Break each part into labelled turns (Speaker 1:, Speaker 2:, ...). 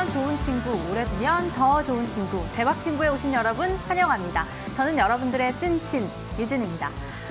Speaker 1: 오래두면 좋은 친구, 오래두면 더 좋은 친구, 대박 친구에 오신 여러분 환영합니다. 저는 여러분들의 찐친 유진입니다.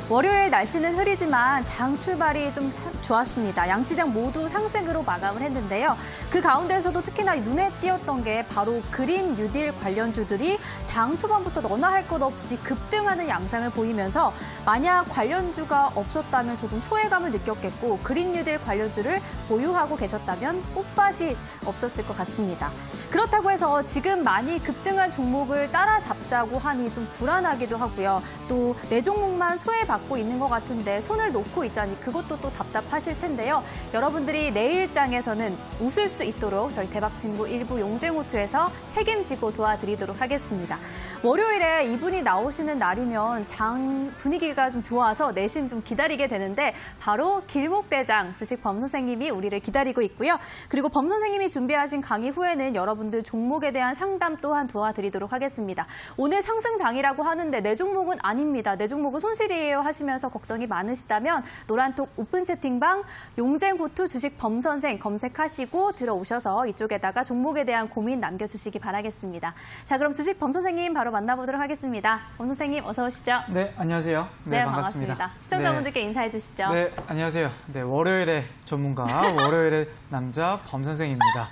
Speaker 1: 월요일 날씨는 흐리지만 장 출발이 좀 좋았습니다. 양시장 모두 상승으로 마감을 했는데요. 그 가운데에서도 특히나 눈에 띄었던 게 바로 그린 뉴딜 관련주들이 장 초반부터 너나 할 것 없이 급등하는 양상을 보이면서 만약 관련주가 없었다면 조금 소외감을 느꼈겠고 그린 뉴딜 관련주를 보유하고 계셨다면 꽃밭이 없었을 것 같습니다. 그렇다고 해서 지금 많이 급등한 종목을 따라잡자고 하니 좀 불안하기도 하고요. 또 내 종목만 소외받고 있는 것 같은데 손을 놓고 있자니 그것도 또 답답하실 텐데요. 여러분들이 내일장에서는 웃을 수 있도록 저희 대박친구 일부 용쟁호투에서 책임지고 도와드리도록 하겠습니다. 월요일에 이분이 나오시는 날이면 장 분위기가 좀 좋아서 내심 좀 기다리게 되는데 바로 길목대장 주식 범 선생님이 우리를 기다리고 있고요. 그리고 범 선생님이 준비하신 강의 후에는 여러분들 종목에 대한 상담 또한 도와드리도록 하겠습니다. 오늘 상승장이라고 하는데 내 종목은 아닙니다. 내 종목은 손실이에요 하시면서 걱정이 많으시다면 노란톡 오픈 채팅방 용쟁호투 주식 범 선생 검색하시고 들어오셔서 이쪽에다가 종목에 대한 고민 남겨주시기 바라겠습니다. 자, 그럼 주식 범 선생님 바로 만나보도록 하겠습니다. 범 선생님 어서 오시죠.
Speaker 2: 네, 안녕하세요.
Speaker 1: 네, 반갑습니다. 시청자분들께 인사해 주시죠.
Speaker 2: 네, 안녕하세요. 네, 월요일의 전문가, 월요일의 남자 범 선생입니다.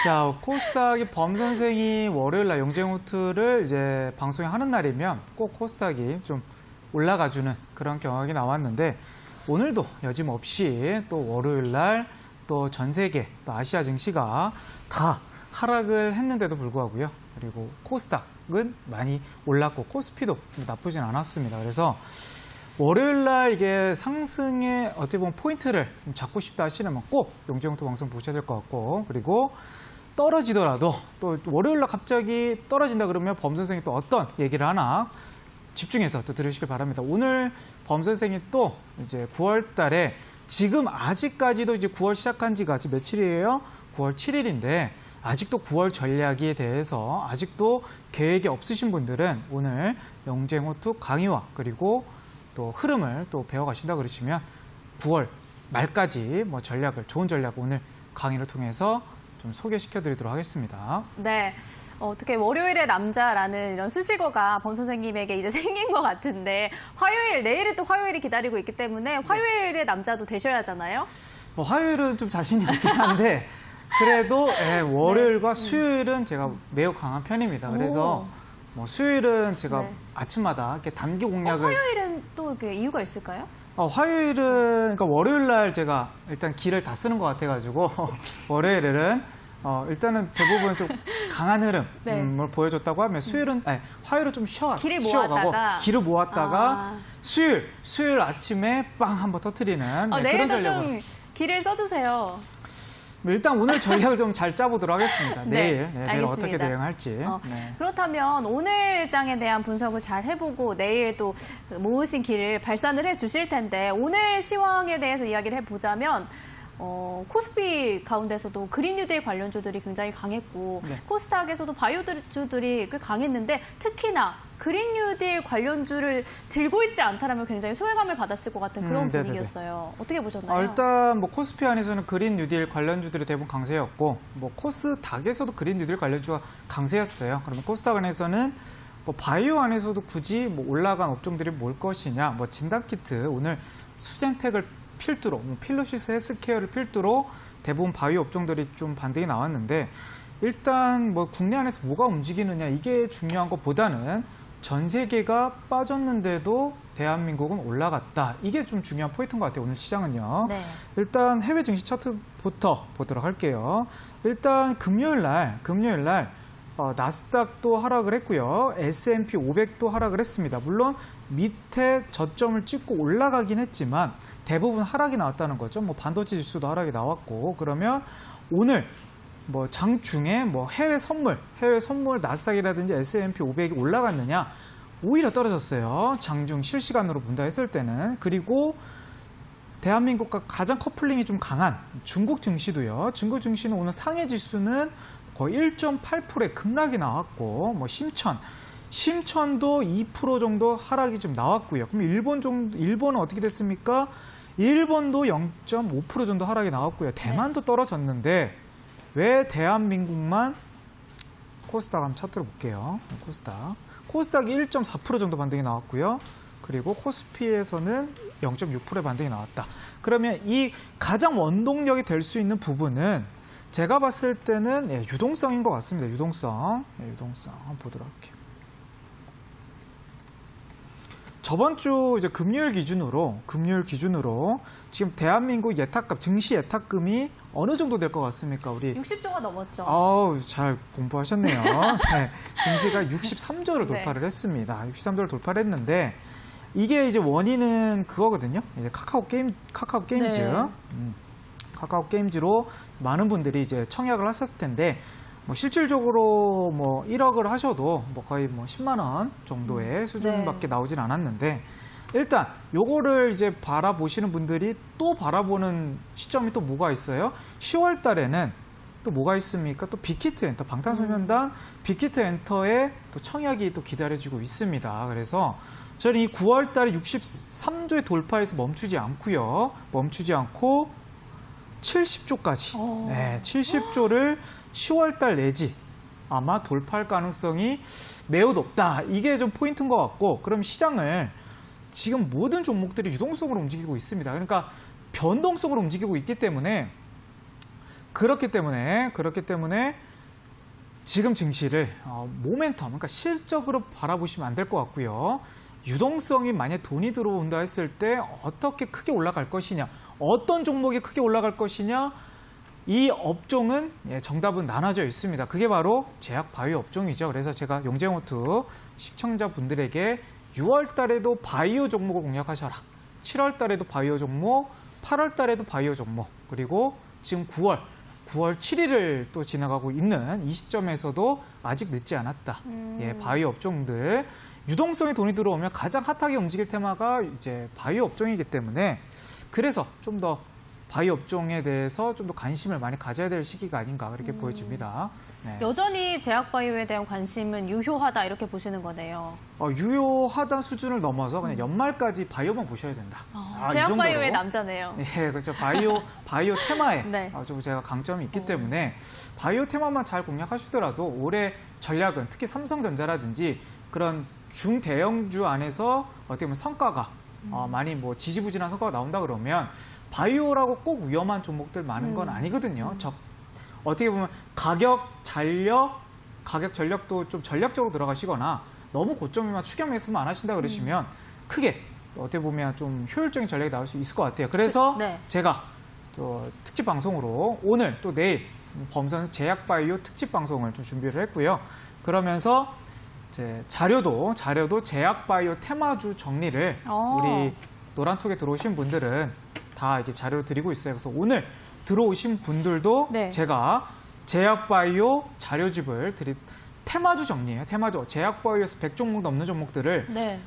Speaker 2: 자, 코스닥이 범 선생이 월요일 날 용쟁호투를 이제 방송에 하는 날이면 꼭 코스닥이 좀 올라가주는 그런 경향이 나왔는데 오늘도 여짐없이 또 월요일 날 또 전 세계 또 아시아 증시가 다 하락을 했는데도 불구하고요. 그리고 코스닥은 많이 올랐고 코스피도 나쁘진 않았습니다. 그래서 월요일 날 이게 상승의 어떻게 보면 포인트를 잡고 싶다 하시려면 꼭 용쟁호투 방송 보셔야 될 것 같고 그리고 떨어지더라도 또 월요일 날 갑자기 떨어진다 그러면 범 선생이 또 어떤 얘기를 하나 집중해서 또 들으시길 바랍니다. 오늘 범 선생이 또 이제 9월 달에 지금 아직까지도 이제 9월 시작한 지가 아직 며칠이에요? 9월 7일인데 아직도 9월 전략에 대해서 아직도 계획이 없으신 분들은 오늘 용쟁호투 강의와 그리고 또 흐름을 또 배워가신다 그러시면 9월 말까지 뭐 전략을 좋은 전략 오늘 강의를 통해서 좀 소개시켜드리도록 하겠습니다.
Speaker 1: 네, 어떻게 월요일의 남자라는 이런 수식어가 범 선생님에게 이제 생긴 것 같은데 화요일, 내일은 또 화요일이 기다리고 있기 때문에 화요일의 남자도 되셔야 하잖아요.
Speaker 2: 뭐 화요일은 좀 자신이 없긴 한데 그래도 월요일과 수요일은 제가 매우 강한 편입니다. 그래서 뭐 수요일은 제가 아침마다 이렇게 단기 공략을
Speaker 1: 화요일은 또 이렇게 이유가 있을까요?
Speaker 2: 화요일은 그러니까 월요일 날 제가 일단 기를 다 쓰는 것 같아가지고 월요일은 일단은 대부분 좀 강한 흐름을 보여줬다고 하면 수요일은 화요일은 좀 쉬어가고 기를 모았다가 수요일 아침에 빵 한번 터트리는 그런 전략을
Speaker 1: 좀 기를 써주세요.
Speaker 2: 일단 오늘 전략을 좀 잘 짜보도록 하겠습니다.
Speaker 1: 내일
Speaker 2: 어떻게 대응할지.
Speaker 1: 그렇다면 오늘 장에 대한 분석을 잘 해보고 내일 또 모으신 길을 발산을 해주실 텐데 오늘 시황에 대해서 이야기를 해보자면 코스피 가운데서도 그린 뉴딜 관련주들이 굉장히 강했고 코스닥에서도 바이오주들이 꽤 강했는데 특히나 그린 뉴딜 관련주를 들고 있지 않다라면 굉장히 소외감을 받았을 것 같은 그런 분위기였어요. 어떻게 보셨나요?
Speaker 2: 일단 뭐 코스피 안에서는 그린 뉴딜 관련주들이 대부분 강세였고 뭐 코스닥에서도 그린 뉴딜 관련주가 강세였어요. 그러면 코스닥 안에서는 뭐 바이오 안에서도 굳이 뭐 올라간 업종들이 뭘 것이냐, 뭐 진단키트 오늘 수젠텍을 필두로, 필로시스 헬스케어를 필두로 대부분 바이오 업종들이 좀 반등이 나왔는데 일단 뭐 국내 안에서 뭐가 움직이느냐 이게 중요한 것보다는 전 세계가 빠졌는데도 대한민국은 올라갔다. 이게 좀 중요한 포인트인 것 같아요. 오늘 시장은요. 일단 해외 증시 차트부터 보도록 할게요. 일단 금요일 날 나스닥도 하락을 했고요. S&P 500도 하락을 했습니다. 물론 밑에 저점을 찍고 올라가긴 했지만 대부분 하락이 나왔다는 거죠. 뭐 반도체 지수도 하락이 나왔고 그러면 오늘 뭐 장중에 뭐 해외 선물 나스닥이라든지 S&P 500이 올라갔느냐? 오히려 떨어졌어요. 장중 실시간으로 본다 했을 때는. 그리고 대한민국과 가장 커플링이 좀 강한 중국 증시도요. 중국 증시는 오늘 상해 지수는 거의 1.8%의 급락이 나왔고 뭐 심천도 2% 정도 하락이 좀 나왔고요. 그럼 일본은 어떻게 됐습니까? 일본도 0.5% 정도 하락이 나왔고요. 대만도 떨어졌는데 왜 대한민국만 코스닥 한번 차트를 볼게요. 코스닥이 1.4% 정도 반등이 나왔고요. 그리고 코스피에서는 0.6%의 반등이 나왔다. 그러면 이 가장 원동력이 될 수 있는 부분은 제가 봤을 때는 유동성인 것 같습니다. 유동성. 한번 보도록 할게요. 저번 주 이제 금요일 기준으로 지금 대한민국 예탁금, 증시 예탁금이 어느 정도 될 것 같습니까? 우리
Speaker 1: 60조가 넘었죠.
Speaker 2: 아우, 잘 공부하셨네요. 네, 증시가 63조를 돌파를 했습니다. 63조를 돌파를 했는데 이게 이제 원인은 그거거든요. 이제 카카오 게임즈.
Speaker 1: 네.
Speaker 2: 카카오 게임즈로 많은 분들이 이제 청약을 하셨을 텐데 뭐 실질적으로 뭐 1억을 하셔도 뭐 거의 뭐 10만 원 정도의 수준밖에 나오진 않았는데 일단 요거를 이제 바라보시는 분들이 또 바라보는 시점이 또 뭐가 있어요? 10월 달에는 또 뭐가 있습니까? 또 빅히트 엔터, 방탄소년단 빅히트 엔터의 또 청약이 또 기다려지고 있습니다. 그래서 저는 이 9월 달에 63조의 돌파에서 멈추지 않고 70조까지, 70조를 10월 달 내지 아마 돌파할 가능성이 매우 높다. 이게 좀 포인트인 것 같고, 그럼 시장을 지금 모든 종목들이 유동성으로 움직이고 있습니다. 그러니까 변동성으로 움직이고 있기 때문에 그렇기 때문에 지금 증시를 모멘텀, 그러니까 실적으로 바라보시면 안 될 것 같고요. 유동성이 만약 돈이 들어온다 했을 때 어떻게 크게 올라갈 것이냐, 어떤 종목이 크게 올라갈 것이냐, 이 업종은 정답은 나눠져 있습니다. 그게 바로 제약 바이오 업종이죠. 그래서 제가 용재호투 시청자분들에게 6월 달에도 바이오 종목을 공략하셔라. 7월 달에도 바이오 종목, 8월 달에도 바이오 종목, 그리고 지금 9월 7일을 또 지나가고 있는 이 시점에서도 아직 늦지 않았다. 바이오 업종들. 유동성에 돈이 들어오면 가장 핫하게 움직일 테마가 이제 바이오 업종이기 때문에 그래서 좀 더 바이오 업종에 대해서 좀 더 관심을 많이 가져야 될 시기가 아닌가 그렇게 보여집니다. 네.
Speaker 1: 여전히 제약바이오에 대한 관심은 유효하다 이렇게 보시는 거네요.
Speaker 2: 유효하다 수준을 넘어서 그냥 연말까지 바이오만 보셔야 된다.
Speaker 1: 제약바이오의 남자네요.
Speaker 2: 네, 그렇죠. 바이오 테마에
Speaker 1: 네.
Speaker 2: 좀 제가 강점이 있기 때문에 바이오 테마만 잘 공략하시더라도 올해 전략은 특히 삼성전자라든지 그런 중대형주 안에서 어떻게 보면 성과가 많이 뭐 지지부진한 성과가 나온다 그러면 바이오라고 꼭 위험한 종목들 많은 건 아니거든요. 어떻게 보면 가격 전략도 좀 전략적으로 들어가시거나 너무 고점이만 추격 매수만 안 하신다 그러시면 크게 어떻게 보면 좀 효율적인 전략이 나올 수 있을 것 같아요. 그래서 제가 또 특집 방송으로 오늘 또 내일 범선 제약바이오 특집 방송을 좀 준비를 했고요. 그러면서 자료도 제약바이오 테마주 정리를 우리 노란톡에 들어오신 분들은 다 이렇게 자료를 드리고 있어요. 그래서 오늘 들어오신 분들도 제가 제약바이오 자료집을 테마주 정리해요. 테마주 제약바이오에서 100종목 넘는 종목들을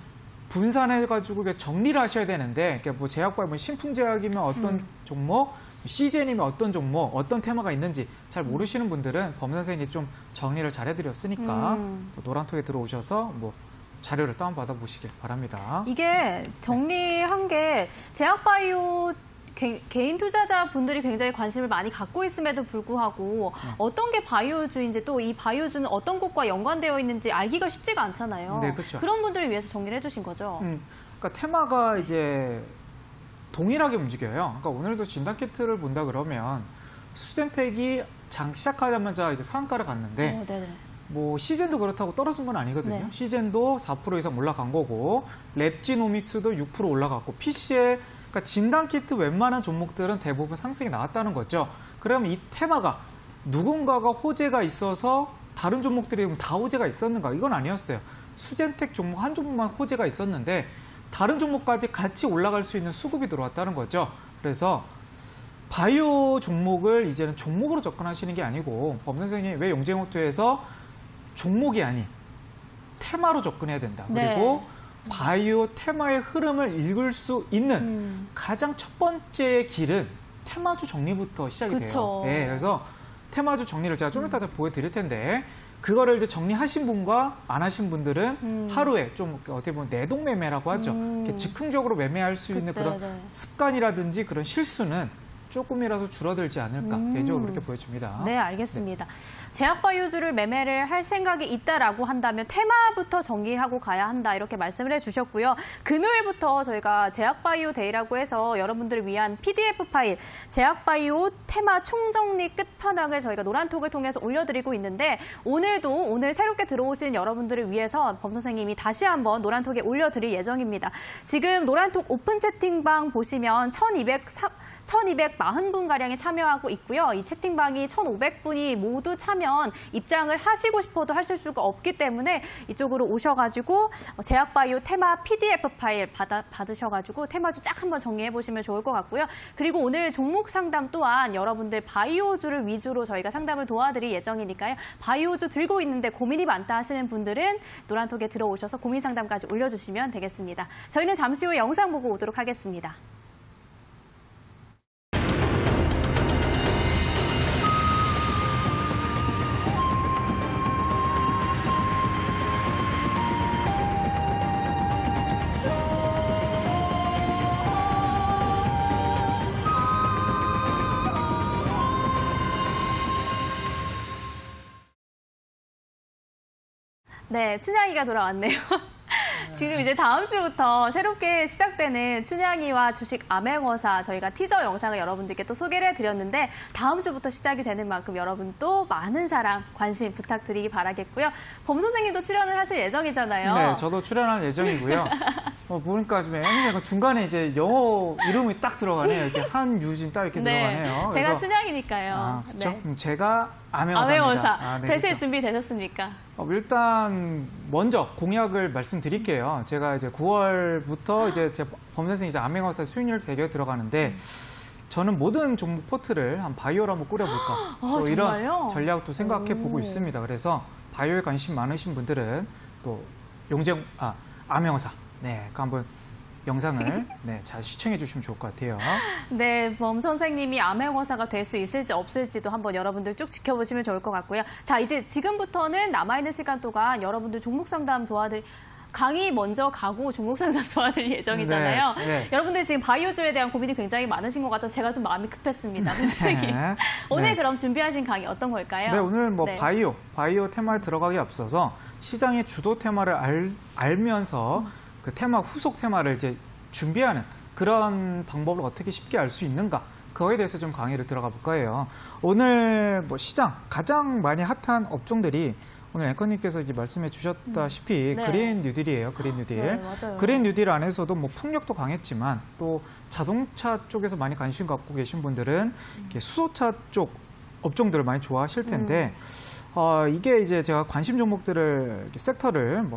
Speaker 2: 분산해가지고 정리를 하셔야 되는데, 그러니까 뭐 제약바이오 신풍제약이면 어떤 종목, 시젠이면 어떤 종목, 어떤 테마가 있는지 잘 모르시는 분들은 범 선생님이 좀 정리를 잘 해드렸으니까 또 노란톡에 들어오셔서 뭐 자료를 다운받아 보시길 바랍니다.
Speaker 1: 이게 정리한 게 제약바이오 개인 투자자분들이 굉장히 관심을 많이 갖고 있음에도 불구하고 어떤 게 바이오주인지 또 이 바이오주는 어떤 곳과 연관되어 있는지 알기가 쉽지가 않잖아요.
Speaker 2: 네, 그렇죠.
Speaker 1: 그런 분들을 위해서 정리를 해주신 거죠.
Speaker 2: 그러니까 테마가 이제 동일하게 움직여요. 그러니까 오늘도 진단키트를 본다 그러면 수젠텍이 장 시작하자마자 이제 상한가를 갔는데 뭐 시젠도 그렇다고 떨어진 건 아니거든요. 시젠도 4% 이상 올라간 거고 랩지노믹스도 6% 올라갔고 PC에 그러니까 진단키트 웬만한 종목들은 대부분 상승이 나왔다는 거죠. 그러면 이 테마가 누군가가 호재가 있어서 다른 종목들이 다 호재가 있었는가? 이건 아니었어요. 수젠텍 종목 한 종목만 호재가 있었는데 다른 종목까지 같이 올라갈 수 있는 수급이 들어왔다는 거죠. 그래서 바이오 종목을 이제는 종목으로 접근하시는 게 아니고 범 선생님이 왜 용재호투에서 종목이 아닌 테마로 접근해야 된다. 그리고 바이오 테마의 흐름을 읽을 수 있는 가장 첫 번째 길은 테마주 정리부터 시작이 돼요. 그래서 테마주 정리를 제가 좀 이따 보여드릴 텐데 그거를 이제 정리하신 분과 안 하신 분들은 하루에 좀 어떻게 보면 내동매매라고 하죠. 이렇게 즉흥적으로 매매할 수 있는 그런 습관이라든지 그런 실수는 조금이라도 줄어들지 않을까 개인적으로 그렇게 보여집니다.
Speaker 1: 네, 알겠습니다. 제약바이오주를 매매를 할 생각이 있다라고 한다면 테마부터 정리하고 가야 한다 이렇게 말씀을 해주셨고요. 금요일부터 저희가 제약바이오 데이라고 해서 여러분들을 위한 PDF 파일 제약바이오 테마 총정리 끝판왕을 저희가 노란톡을 통해서 올려드리고 있는데 오늘 새롭게 들어오신 여러분들을 위해서 범 선생님이 다시 한번 노란톡에 올려드릴 예정입니다. 지금 노란톡 오픈 채팅방 보시면 1,240분가량이 참여하고 있고요. 이 채팅방이 1,500분이 모두 참여한 입장을 하시고 싶어도 하실 수가 없기 때문에 이쪽으로 오셔가지고 제약바이오 테마 PDF 파일 받으셔가지고 테마주 쫙 한번 정리해보시면 좋을 것 같고요. 그리고 오늘 종목 상담 또한 여러분들 바이오주를 위주로 저희가 상담을 도와드릴 예정이니까요. 바이오주 들고 있는데 고민이 많다 하시는 분들은 노란톡에 들어오셔서 고민 상담까지 올려주시면 되겠습니다. 저희는 잠시 후에 영상 보고 오도록 하겠습니다. 네, 춘향이가 돌아왔네요. 지금 이제 다음 주부터 새롭게 시작되는 춘향이와 주식 암행어사 저희가 티저 영상을 여러분들께 또 소개를 해드렸는데 다음 주부터 시작이 되는 만큼 여러분 또 많은 사랑, 관심 부탁드리기 바라겠고요. 범 선생님도 출연을 하실 예정이잖아요.
Speaker 2: 네, 저도 출연할 예정이고요. 보니까 좀 약간 중간에 이제 영어 이름이 딱 들어가네요. 이렇게 한유진 딱 이렇게 들어가네요.
Speaker 1: 제가
Speaker 2: 그래서,
Speaker 1: 춘향이니까요.
Speaker 2: 그렇죠.
Speaker 1: 네.
Speaker 2: 그럼 제가 암행어사입니다.
Speaker 1: 암행어사.
Speaker 2: 네,
Speaker 1: 되실
Speaker 2: 그렇죠.
Speaker 1: 준비 되셨습니까?
Speaker 2: 일단 먼저 공약을 말씀드릴게요. 제가 이제 9월부터 이제 제 범선생 이제 암행어사 수익률 대결 들어가는데 저는 모든 종목 포트를 한 바이오로 한번 꾸려볼까. 또 이런 전략도 생각해 보고 있습니다. 그래서 바이오에 관심 많으신 분들은 또 암행어사 그 한번 영상을 잘 시청해 주시면 좋을 것 같아요.
Speaker 1: 네, 범 선생님이 암행어사가 될 수 있을지 없을지도 한번 여러분들 쭉 지켜보시면 좋을 것 같고요. 자, 이제 지금부터는 남아있는 시간 동안 여러분들 종목 상담 강의 먼저 가고 종목 상담 도와드릴 예정이잖아요.
Speaker 2: 네.
Speaker 1: 여러분들 지금 바이오주에 대한 고민이 굉장히 많으신 것 같아서 제가 좀 마음이 급했습니다. 선생님. 오늘 그럼 준비하신 강의 어떤 걸까요?
Speaker 2: 네, 오늘 바이오 테마에 들어가기 앞서서 시장의 주도 테마를 알면서 그 테마 후속 테마를 이제 준비하는 그런 방법을 어떻게 쉽게 알 수 있는가 그거에 대해서 좀 강의를 들어가 볼 거예요. 오늘 시장 가장 많이 핫한 업종들이 오늘 앵커님께서 말씀해 주셨다시피 그린 뉴딜이에요. 그린 뉴딜.
Speaker 1: 네, 맞아요.
Speaker 2: 그린 뉴딜 안에서도 풍력도 강했지만 또 자동차 쪽에서 많이 관심 갖고 계신 분들은 이렇게 수소차 쪽 업종들을 많이 좋아하실 텐데 이게 이제 제가 관심 종목들을 섹터를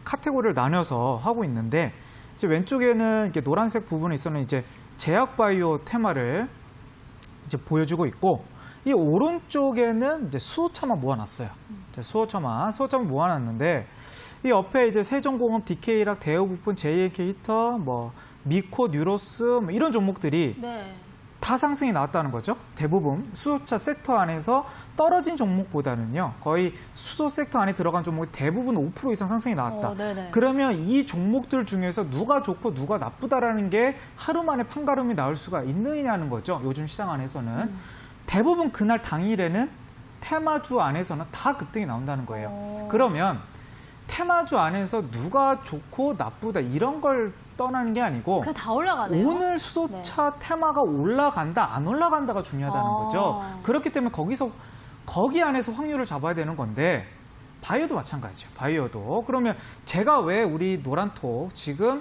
Speaker 2: 카테고리를 나눠서 하고 있는데 이제 왼쪽에는 이렇게 노란색 부분에 있어는 이제 제약바이오 테마를 이제 보여주고 있고 이 오른쪽에는 이제 수소차만 모아놨어요. 수소차만 모아놨는데 이 옆에 이제 세종공업, DK락, 대우부품, JNK 히터, 미코, 뉴로스 이런 종목들이 다 상승이 나왔다는 거죠. 대부분 수소차 섹터 안에서 떨어진 종목보다는요. 거의 수소 섹터 안에 들어간 종목이 대부분 5% 이상 상승이 나왔다. 그러면 이 종목들 중에서 누가 좋고 누가 나쁘다라는 게 하루 만에 판가름이 나올 수가 있느냐는 거죠. 요즘 시장 안에서는. 대부분 그날 당일에는 테마주 안에서는 다 급등이 나온다는 거예요. 그러면 테마주 안에서 누가 좋고 나쁘다 이런 걸 떠나는 게 아니고
Speaker 1: 그냥 다 올라가네요.
Speaker 2: 오늘 수소차 테마가 올라간다 안 올라간다가 중요하다는 거죠. 그렇기 때문에 거기 안에서 확률을 잡아야 되는 건데 바이오도 마찬가지죠. 바이오도. 그러면 제가 왜 우리 노란톡 지금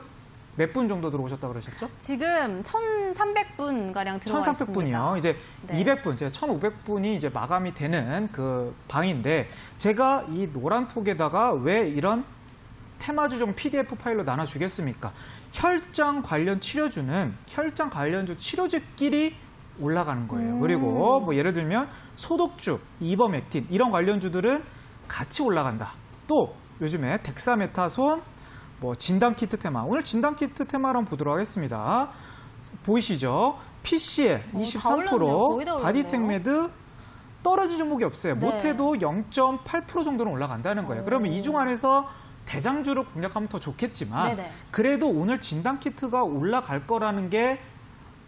Speaker 2: 몇 분 정도 들어오셨다고 그러셨죠?
Speaker 1: 지금 1,300분가량 들어와 있습니다.
Speaker 2: 1,300분이요. 이제 200분, 제가 1,500분이 이제 마감이 되는 그 방인데 제가 이 노란톡에다가 왜 이런 테마주종 PDF 파일로 나눠주겠습니까? 혈장 관련 치료주는 혈장 관련주 치료제끼리 올라가는 거예요. 그리고 예를 들면 소독주, 이버맥틴 이런 관련주들은 같이 올라간다. 또 요즘에 덱사메타손, 진단키트 테마. 오늘 진단키트 테마를 한번 보도록 하겠습니다. 보이시죠? PCL 23%, 바디텍메드 떨어진 종목이 없어요. 못해도 0.8% 정도는 올라간다는 거예요. 그러면 이 중 안에서 대장주를 공략하면 더 좋겠지만 그래도 오늘 진단키트가 올라갈 거라는 게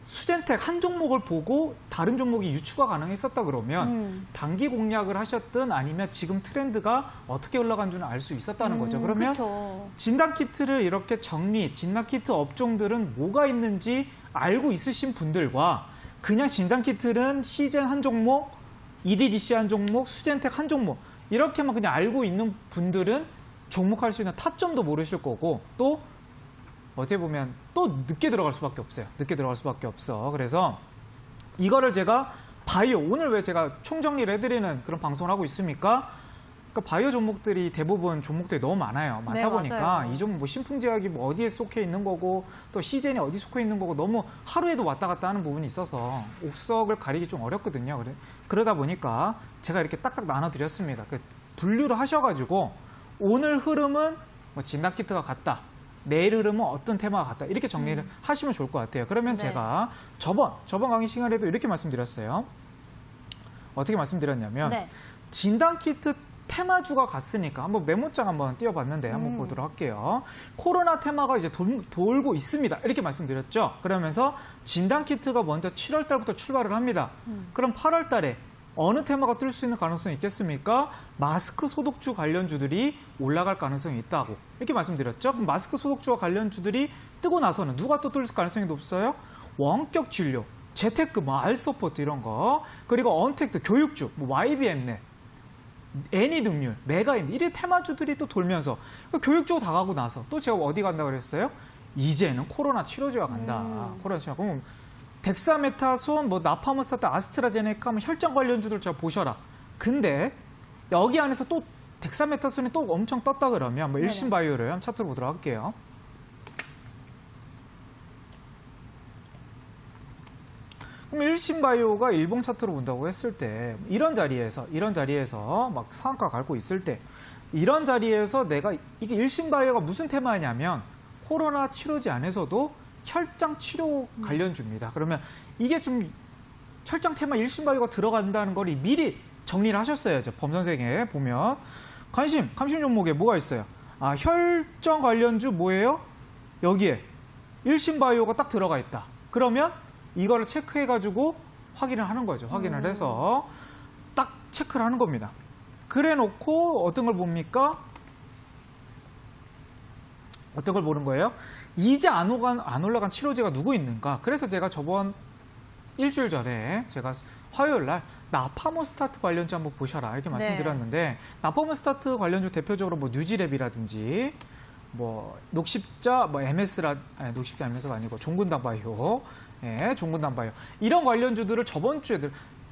Speaker 2: 수젠텍 한 종목을 보고 다른 종목이 유추가 가능했었다 그러면 단기 공략을 하셨든 아니면 지금 트렌드가 어떻게 흘러간지는 알 수 있었다는 거죠. 그러면
Speaker 1: 그쵸.
Speaker 2: 진단키트를 이렇게 진단키트 업종들은 뭐가 있는지 알고 있으신 분들과 그냥 진단키트는 시젠 한 종목, EDDC 한 종목, 수젠텍 한 종목 이렇게만 그냥 알고 있는 분들은 종목할 수 있는 타점도 모르실 거고 또 어떻게 보면 또 늦게 들어갈 수밖에 없어요. 늦게 들어갈 수밖에 없어. 그래서 이거를 제가 바이오, 오늘 왜 제가 총정리를 해드리는 그런 방송을 하고 있습니까? 그러니까 바이오 종목들이 대부분 종목들이 너무 많아요. 많다
Speaker 1: 네,
Speaker 2: 보니까
Speaker 1: 맞아요.
Speaker 2: 이 종목 뭐 신풍제약이 뭐 어디에 속해 있는 거고 또 시젠이 어디 속해 있는 거고 너무 하루에도 왔다 갔다 하는 부분이 있어서 옥석을 가리기 좀 어렵거든요. 그러다 보니까 제가 이렇게 딱딱 나눠드렸습니다. 그 분류를 하셔가지고 오늘 흐름은 뭐 진단키트가 같다. 내일 흐름은 어떤 테마가 같다. 이렇게 정리를 하시면 좋을 것 같아요. 그러면
Speaker 1: 네.
Speaker 2: 제가 저번 강의 시간에도 이렇게 말씀드렸어요. 어떻게 말씀드렸냐면
Speaker 1: 네.
Speaker 2: 진단키트 테마주가 같으니까 한번 메모장 한번 띄워봤는데 한번 보도록 할게요. 코로나 테마가 이제 돌고 있습니다. 이렇게 말씀드렸죠. 그러면서 진단키트가 먼저 7월 달부터 출발을 합니다. 그럼 8월 달에 어느 테마가 뜰 수 있는 가능성이 있겠습니까? 마스크 소독주 관련주들이 올라갈 가능성이 있다고 이렇게 말씀드렸죠. 그럼 마스크 소독주와 관련주들이 뜨고 나서는 누가 또 뜰 가능성이 높어요? 원격 진료, 재테크, 뭐 알서포트 이런 거, 그리고 언택트, 교육주, 뭐 YBM넷, 애니등률, 메가인드 이런 테마주들이 또 돌면서 교육주가 다 가고 나서 또 제가 어디 간다고 그랬어요? 이제는 코로나 치료제가 간다. 코로나 치료. 그럼 덱사메타손, 뭐 나파모스타트, 아스트라제네카, 뭐 혈장 관련주들 제가 보셔라. 근데 여기 안에서 또 덱사메타손이 또 엄청 떴다 그러면 뭐 일신바이오를 한번 차트로 보도록 할게요. 그럼 일신바이오가 일봉 차트로 본다고 했을 때 이런 자리에서 막 상한가 갈고 있을 때 이런 자리에서 내가 이게 일신바이오가 무슨 테마냐면 코로나 치료제 안에서도 혈장 치료 관련주입니다. 그러면 이게 좀 혈장 테마 일신바이오가 들어간다는 걸 미리 정리를 하셨어야죠. 범선생에 보면 관심 종목에 뭐가 있어요? 아, 혈전 관련주 뭐예요? 여기에 일신바이오가 딱 들어가 있다. 그러면 이거를 체크해가지고 확인을 하는 거죠. 확인을 해서 딱 체크를 하는 겁니다. 그래 놓고 어떤 걸 봅니까? 어떤 걸 보는 거예요? 이제 안 올라간 치료제가 누구 있는가? 그래서 제가 저번 일주일 전에 제가 화요일 날 나파모스타트 관련주 한번 보셔라 이렇게 말씀드렸는데 나파모스타트 관련주 대표적으로 뭐 뉴지랩이라든지 뭐 녹십자 뭐 녹십자 MS가 아니고 종근당바이오, 예, 종근당바이오 이런 관련주들을 저번 주에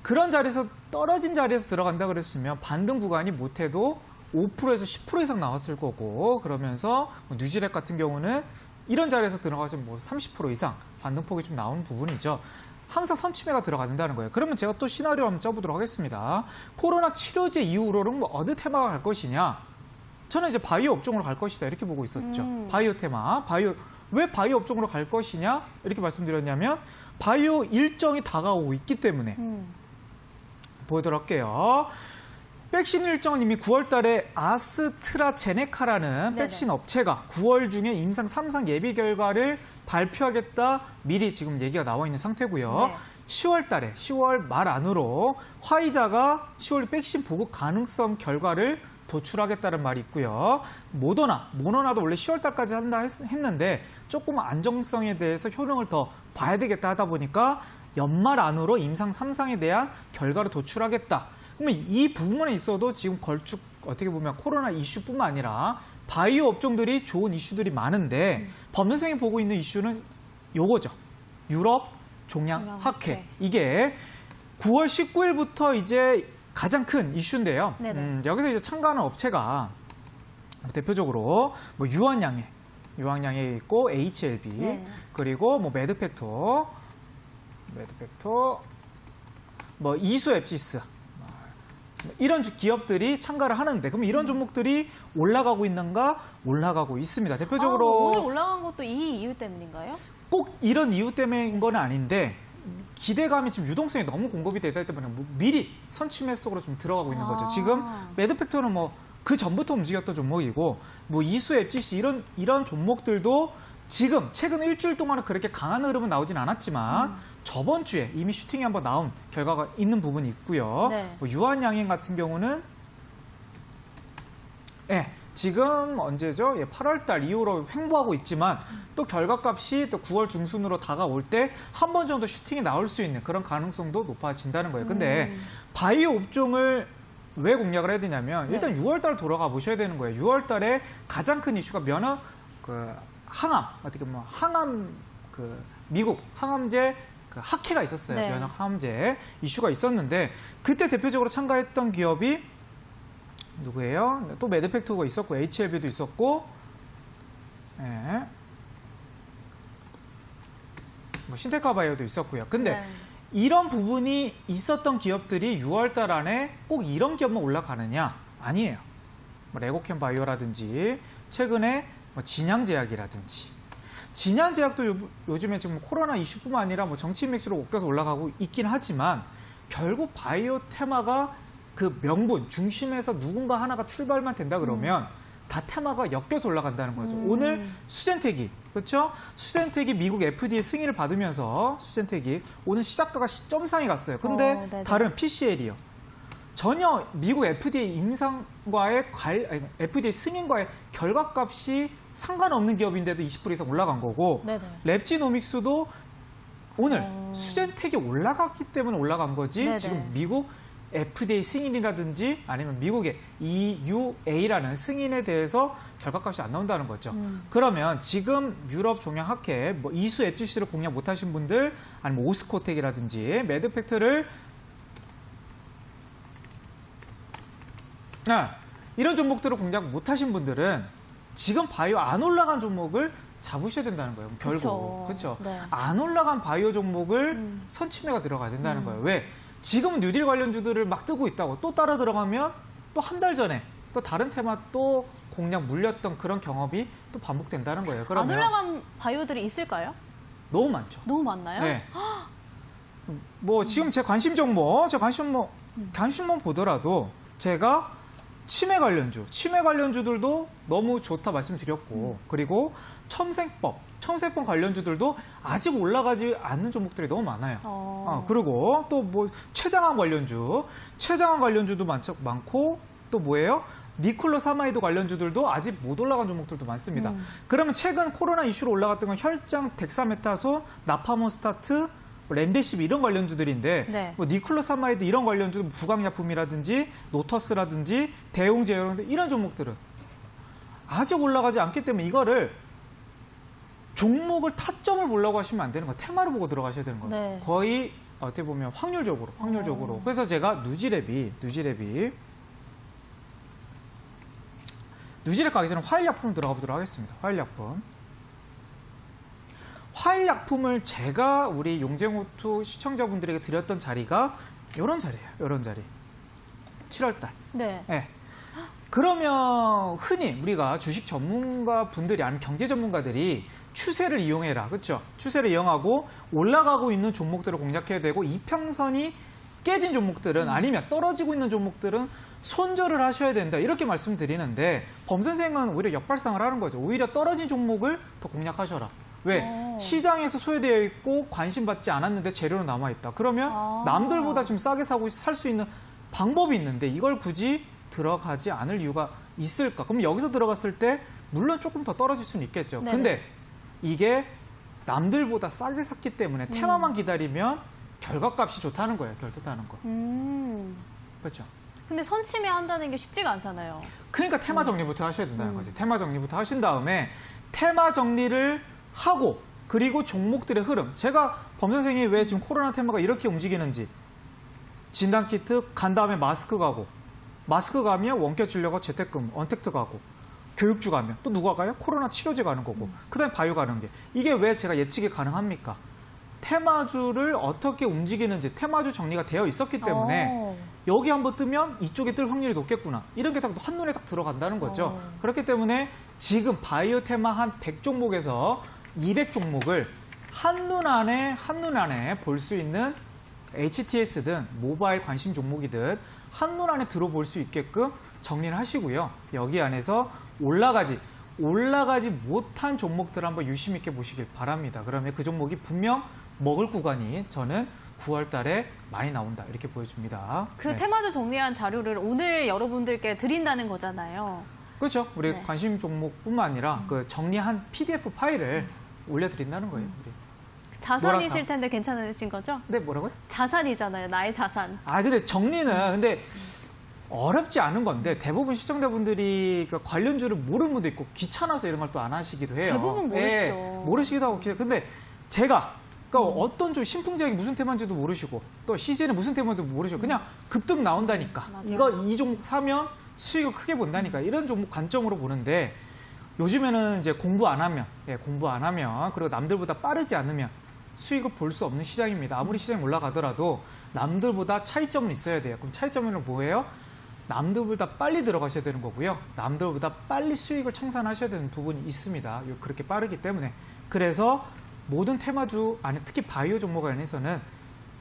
Speaker 2: 그런 자리에서 떨어진 자리에서 들어간다 그랬으면 반등 구간이 못해도 5%에서 10% 이상 나왔을 거고 그러면서 뭐 뉴지랩 같은 경우는 이런 자리에서 들어가서 뭐 30% 이상 반등폭이 좀 나오는 부분이죠. 항상 선침해가 들어가야 된다는 거예요. 그러면 제가 또 시나리오 한번 짜보도록 하겠습니다. 코로나 치료제 이후로는 뭐 어느 테마가 갈 것이냐? 저는 이제 바이오 업종으로 갈 것이다 이렇게 보고 있었죠. 바이오 테마, 왜 바이오 업종으로 갈 것이냐 이렇게 말씀드렸냐면 바이오 일정이 다가오고 있기 때문에 보여드리도록 할게요. 백신 일정은 이미 9월 달에 아스트라제네카라는 백신 업체가 9월 중에 임상 3상 예비 결과를 발표하겠다 미리 지금 얘기가 나와 있는 상태고요.
Speaker 1: 네.
Speaker 2: 10월 달에 10월 말 안으로 화이자가 10월 백신 보급 가능성 결과를 도출하겠다는 말이 있고요. 모더나도 원래 10월 달까지 한다 했는데 조금 안정성에 대해서 효능을 더 봐야 되겠다 하다 보니까 연말 안으로 임상 3상에 대한 결과를 도출하겠다. 그러면 이 부분에 있어도 지금 걸쭉 어떻게 보면 코로나 이슈뿐만 아니라 바이오 업종들이 좋은 이슈들이 많은데 범선생이 보고 있는 이슈는 요거죠. 유럽 종양 학회. 이게 9월 19일부터 이제 가장 큰 이슈인데요. 여기서 이제 참가하는 업체가 대표적으로 뭐 유한양해 있고 HLB 그리고 뭐 매드팩토 뭐 이수앱시스 이런 기업들이 참가를 하는데 그럼 이런 종목들이 올라가고 있는가? 올라가고 있습니다. 대표적으로
Speaker 1: 오늘 올라간 것도 이 이유 때문인가요?
Speaker 2: 꼭 이런 이유 때문인 건 아닌데 기대감이 지금 유동성이 너무 공급이 되다 때문에 뭐 미리 선침해 속으로 좀 들어가고 있는 거죠. 지금 매드팩토는 뭐 그 전부터 움직였던 종목이고 뭐 이수 앱지시 이런 종목들도 지금 최근 일주일 동안은 그렇게 강한 흐름은 나오진 않았지만 저번 주에 이미 슈팅이 한번 나온 결과가 있는 부분이 있고요.
Speaker 1: 네.
Speaker 2: 뭐 유한양행 같은 경우는 지금 언제죠? 8월달 이후로 횡보하고 있지만 또 결과값이 또 9월 중순으로 다가올 때 한 번 정도 슈팅이 나올 수 있는 그런 가능성도 높아진다는 거예요. 근데 바이오 업종을 왜 공략을 해야 되냐면 일단 6월달 돌아가 보셔야 되는 거예요. 6월달에 가장 큰 이슈가 면허 항암 어떻게 보면 항암 미국 항암제 학회가 있었어요.
Speaker 1: 네.
Speaker 2: 면허 항암제 이슈가 있었는데 그때 대표적으로 참가했던 기업이 누구예요? 또 매드팩토가 있었고 HLB도 있었고 뭐 신테카바이오도 있었고요. 근데
Speaker 1: 네.
Speaker 2: 이런 부분이 있었던 기업들이 6월달 안에 꼭 이런 기업만 올라가느냐? 아니에요. 뭐 레고캠 바이오라든지 최근에 뭐 진양제약이라든지 진양제약도 요즘에 지금 코로나 이슈뿐만 아니라 뭐 정치인 맥주로 옥겨서 올라가고 있긴 하지만 결국 바이오 테마가 그 명분 중심에서 누군가 하나가 출발만 된다 그러면 다 테마가 엮여서 올라간다는 거죠. 오늘 수젠텍이 그렇죠? 수젠텍이 미국 FDA 승인을 받으면서 수젠텍이 오늘 시작가가 시점상에 갔어요. 근데
Speaker 1: 네네.
Speaker 2: 다른 PCL이요. 전혀 미국 FDA 임상과의 FDA 승인과의 결과값이 상관없는 기업인데도 20% 이상 올라간 거고
Speaker 1: 네네.
Speaker 2: 랩지노믹스도 오늘 수젠텍이 올라갔기 때문에 올라간 거지
Speaker 1: 네네.
Speaker 2: 지금 미국 FDA 승인이라든지 아니면 미국의 EUA라는 승인에 대해서 결과값이 안 나온다는 거죠. 그러면 지금 유럽 종양학회 뭐 이수 FGC를 공략 못하신 분들 아니면 오스코텍이라든지 매드팩트를 이런 종목들을 공략 못하신 분들은 지금 바이오 안 올라간 종목을 잡으셔야 된다는 거예요. 결국 그렇죠.
Speaker 1: 네.
Speaker 2: 안 올라간 바이오 종목을 선침해가 들어가야 된다는 거예요. 왜? 지금은 뉴딜 관련주들을 막 뜨고 있다고 또 따라 들어가면 또 한 달 전에 또 다른 테마 또 공략 물렸던 그런 경험이 또 반복된다는 거예요.
Speaker 1: 안
Speaker 2: 그러면
Speaker 1: 올라간 바이오들이 있을까요?
Speaker 2: 너무 많죠.
Speaker 1: 너무 많나요?
Speaker 2: 네. 뭐 지금 제 관심 종목 보더라도 제가 치매 관련주들도 너무 좋다 말씀드렸고 그리고 첨생법 관련주들도 아직 올라가지 않는 종목들이 너무 많아요. 그리고 또 뭐 췌장암 관련주도 많고 또 뭐예요? 니클로사마이드 관련주들도 아직 못 올라간 종목들도 많습니다. 그러면 최근 코로나 이슈로 올라갔던 건 혈장, 덱사메타소, 나파몬스타트, 렌데시비 이런 관련주들인데
Speaker 1: 네.
Speaker 2: 뭐 니클로사마이드 이런 관련주 부강약품이라든지 노터스라든지 대웅제약 이런 종목들은 아직 올라가지 않기 때문에 이거를 종목을 타점을 보려고 하시면 안 되는 거예요. 테마를 보고 들어가셔야 되는 거예요.
Speaker 1: 네.
Speaker 2: 거의 어떻게 보면 확률적으로. 그래서 제가 누지랩 가기 전에 화일약품 들어가 보도록 하겠습니다. 화일약품을 제가 우리 용쟁호투 시청자분들에게 드렸던 자리가 이런 자리. 7월달.
Speaker 1: 네.
Speaker 2: 네. 그러면 흔히 우리가 주식 전문가 분들이 아니면 경제 전문가들이 추세를 이용해라. 그렇죠? 추세를 이용하고 올라가고 있는 종목들을 공략해야 되고 이평선이 깨진 종목들은 아니면 떨어지고 있는 종목들은 손절을 하셔야 된다. 이렇게 말씀드리는데 범 선생님은 오히려 역발상을 하는 거죠. 오히려 떨어진 종목을 더 공략하셔라. 왜? 시장에서 소외되어 있고 관심받지 않았는데 재료로 남아있다. 그러면 남들보다 좀 싸게 살 수 있는 방법이 있는데 이걸 굳이 들어가지 않을 이유가 있을까? 그럼 여기서 들어갔을 때 물론 조금 더 떨어질 수는 있겠죠.
Speaker 1: 네네.
Speaker 2: 근데 이게 남들보다 싸게 샀기 때문에 테마만 기다리면 결과값이 좋다는 거예요. 결투다는 거. 그렇죠.
Speaker 1: 근데 선침해 한다는 게 쉽지가 않잖아요.
Speaker 2: 그러니까 테마 정리부터 하셔야 된다는 거지. 테마 정리부터 하신 다음에 테마 정리를 하고 그리고 종목들의 흐름. 제가 범 선생님이 왜 지금 코로나 테마가 이렇게 움직이는지 진단키트 간 다음에 마스크 가고 마스크 가면 원격 진료가 재택근무, 언택트 가고 교육주 가면 또 누가 가요? 코로나 치료제 가는 거고 그다음에 바이오 가는 게 이게 왜 제가 예측이 가능합니까? 테마주를 어떻게 움직이는지 테마주 정리가 되어 있었기 때문에 여기 한번 뜨면 이쪽에 뜰 확률이 높겠구나. 이런 게 딱 한눈에 딱 들어간다는 거죠. 그렇기 때문에 지금 바이오 테마 한 100종목에서 200종목을 한눈 안에 볼 수 있는 HTS든 모바일 관심 종목이든 한눈 안에 들어볼 수 있게끔 정리를 하시고요. 여기 안에서 올라가지 못한 종목들을 한번 유심 있게 보시길 바랍니다. 그러면 그 종목이 분명 먹을 구간이 저는 9월 달에 많이 나온다 이렇게 보여줍니다.
Speaker 1: 그
Speaker 2: 네.
Speaker 1: 테마주 정리한 자료를 오늘 여러분들께 드린다는 거잖아요.
Speaker 2: 그렇죠. 우리
Speaker 1: 네.
Speaker 2: 관심 종목뿐만 아니라 그 정리한 PDF 파일을 올려드린다는 거예요. 우리.
Speaker 1: 자산이실 텐데 괜찮으신 거죠?
Speaker 2: 네, 뭐라고요?
Speaker 1: 자산이잖아요. 나의 자산.
Speaker 2: 근데 정리는 근데 어렵지 않은 건데 대부분 시청자분들이 그 관련주를 모르는 분도 있고 귀찮아서 이런 걸 또 안 하시기도 해요.
Speaker 1: 대부분 모르시죠.
Speaker 2: 예, 모르시기도 하고. 근데 제가 그러니까 어떤 주 신풍제약이 무슨 테마인지도 모르시고 또 CJ는 무슨 테마인지도 모르시고 그냥 급등 나온다니까.
Speaker 1: 맞아요.
Speaker 2: 이 종목 사면 수익을 크게 본다니까. 이런 종목 관점으로 보는데 요즘에는 이제 공부 안 하면 그리고 남들보다 빠르지 않으면 수익을 볼 수 없는 시장입니다. 아무리 시장이 올라가더라도 남들보다 차이점은 있어야 돼요. 그럼 차이점은 뭐예요? 남들보다 빨리 들어가셔야 되는 거고요. 남들보다 빨리 수익을 청산하셔야 되는 부분이 있습니다. 그렇게 빠르기 때문에. 그래서 모든 테마주, 특히 바이오 종목 관련해서는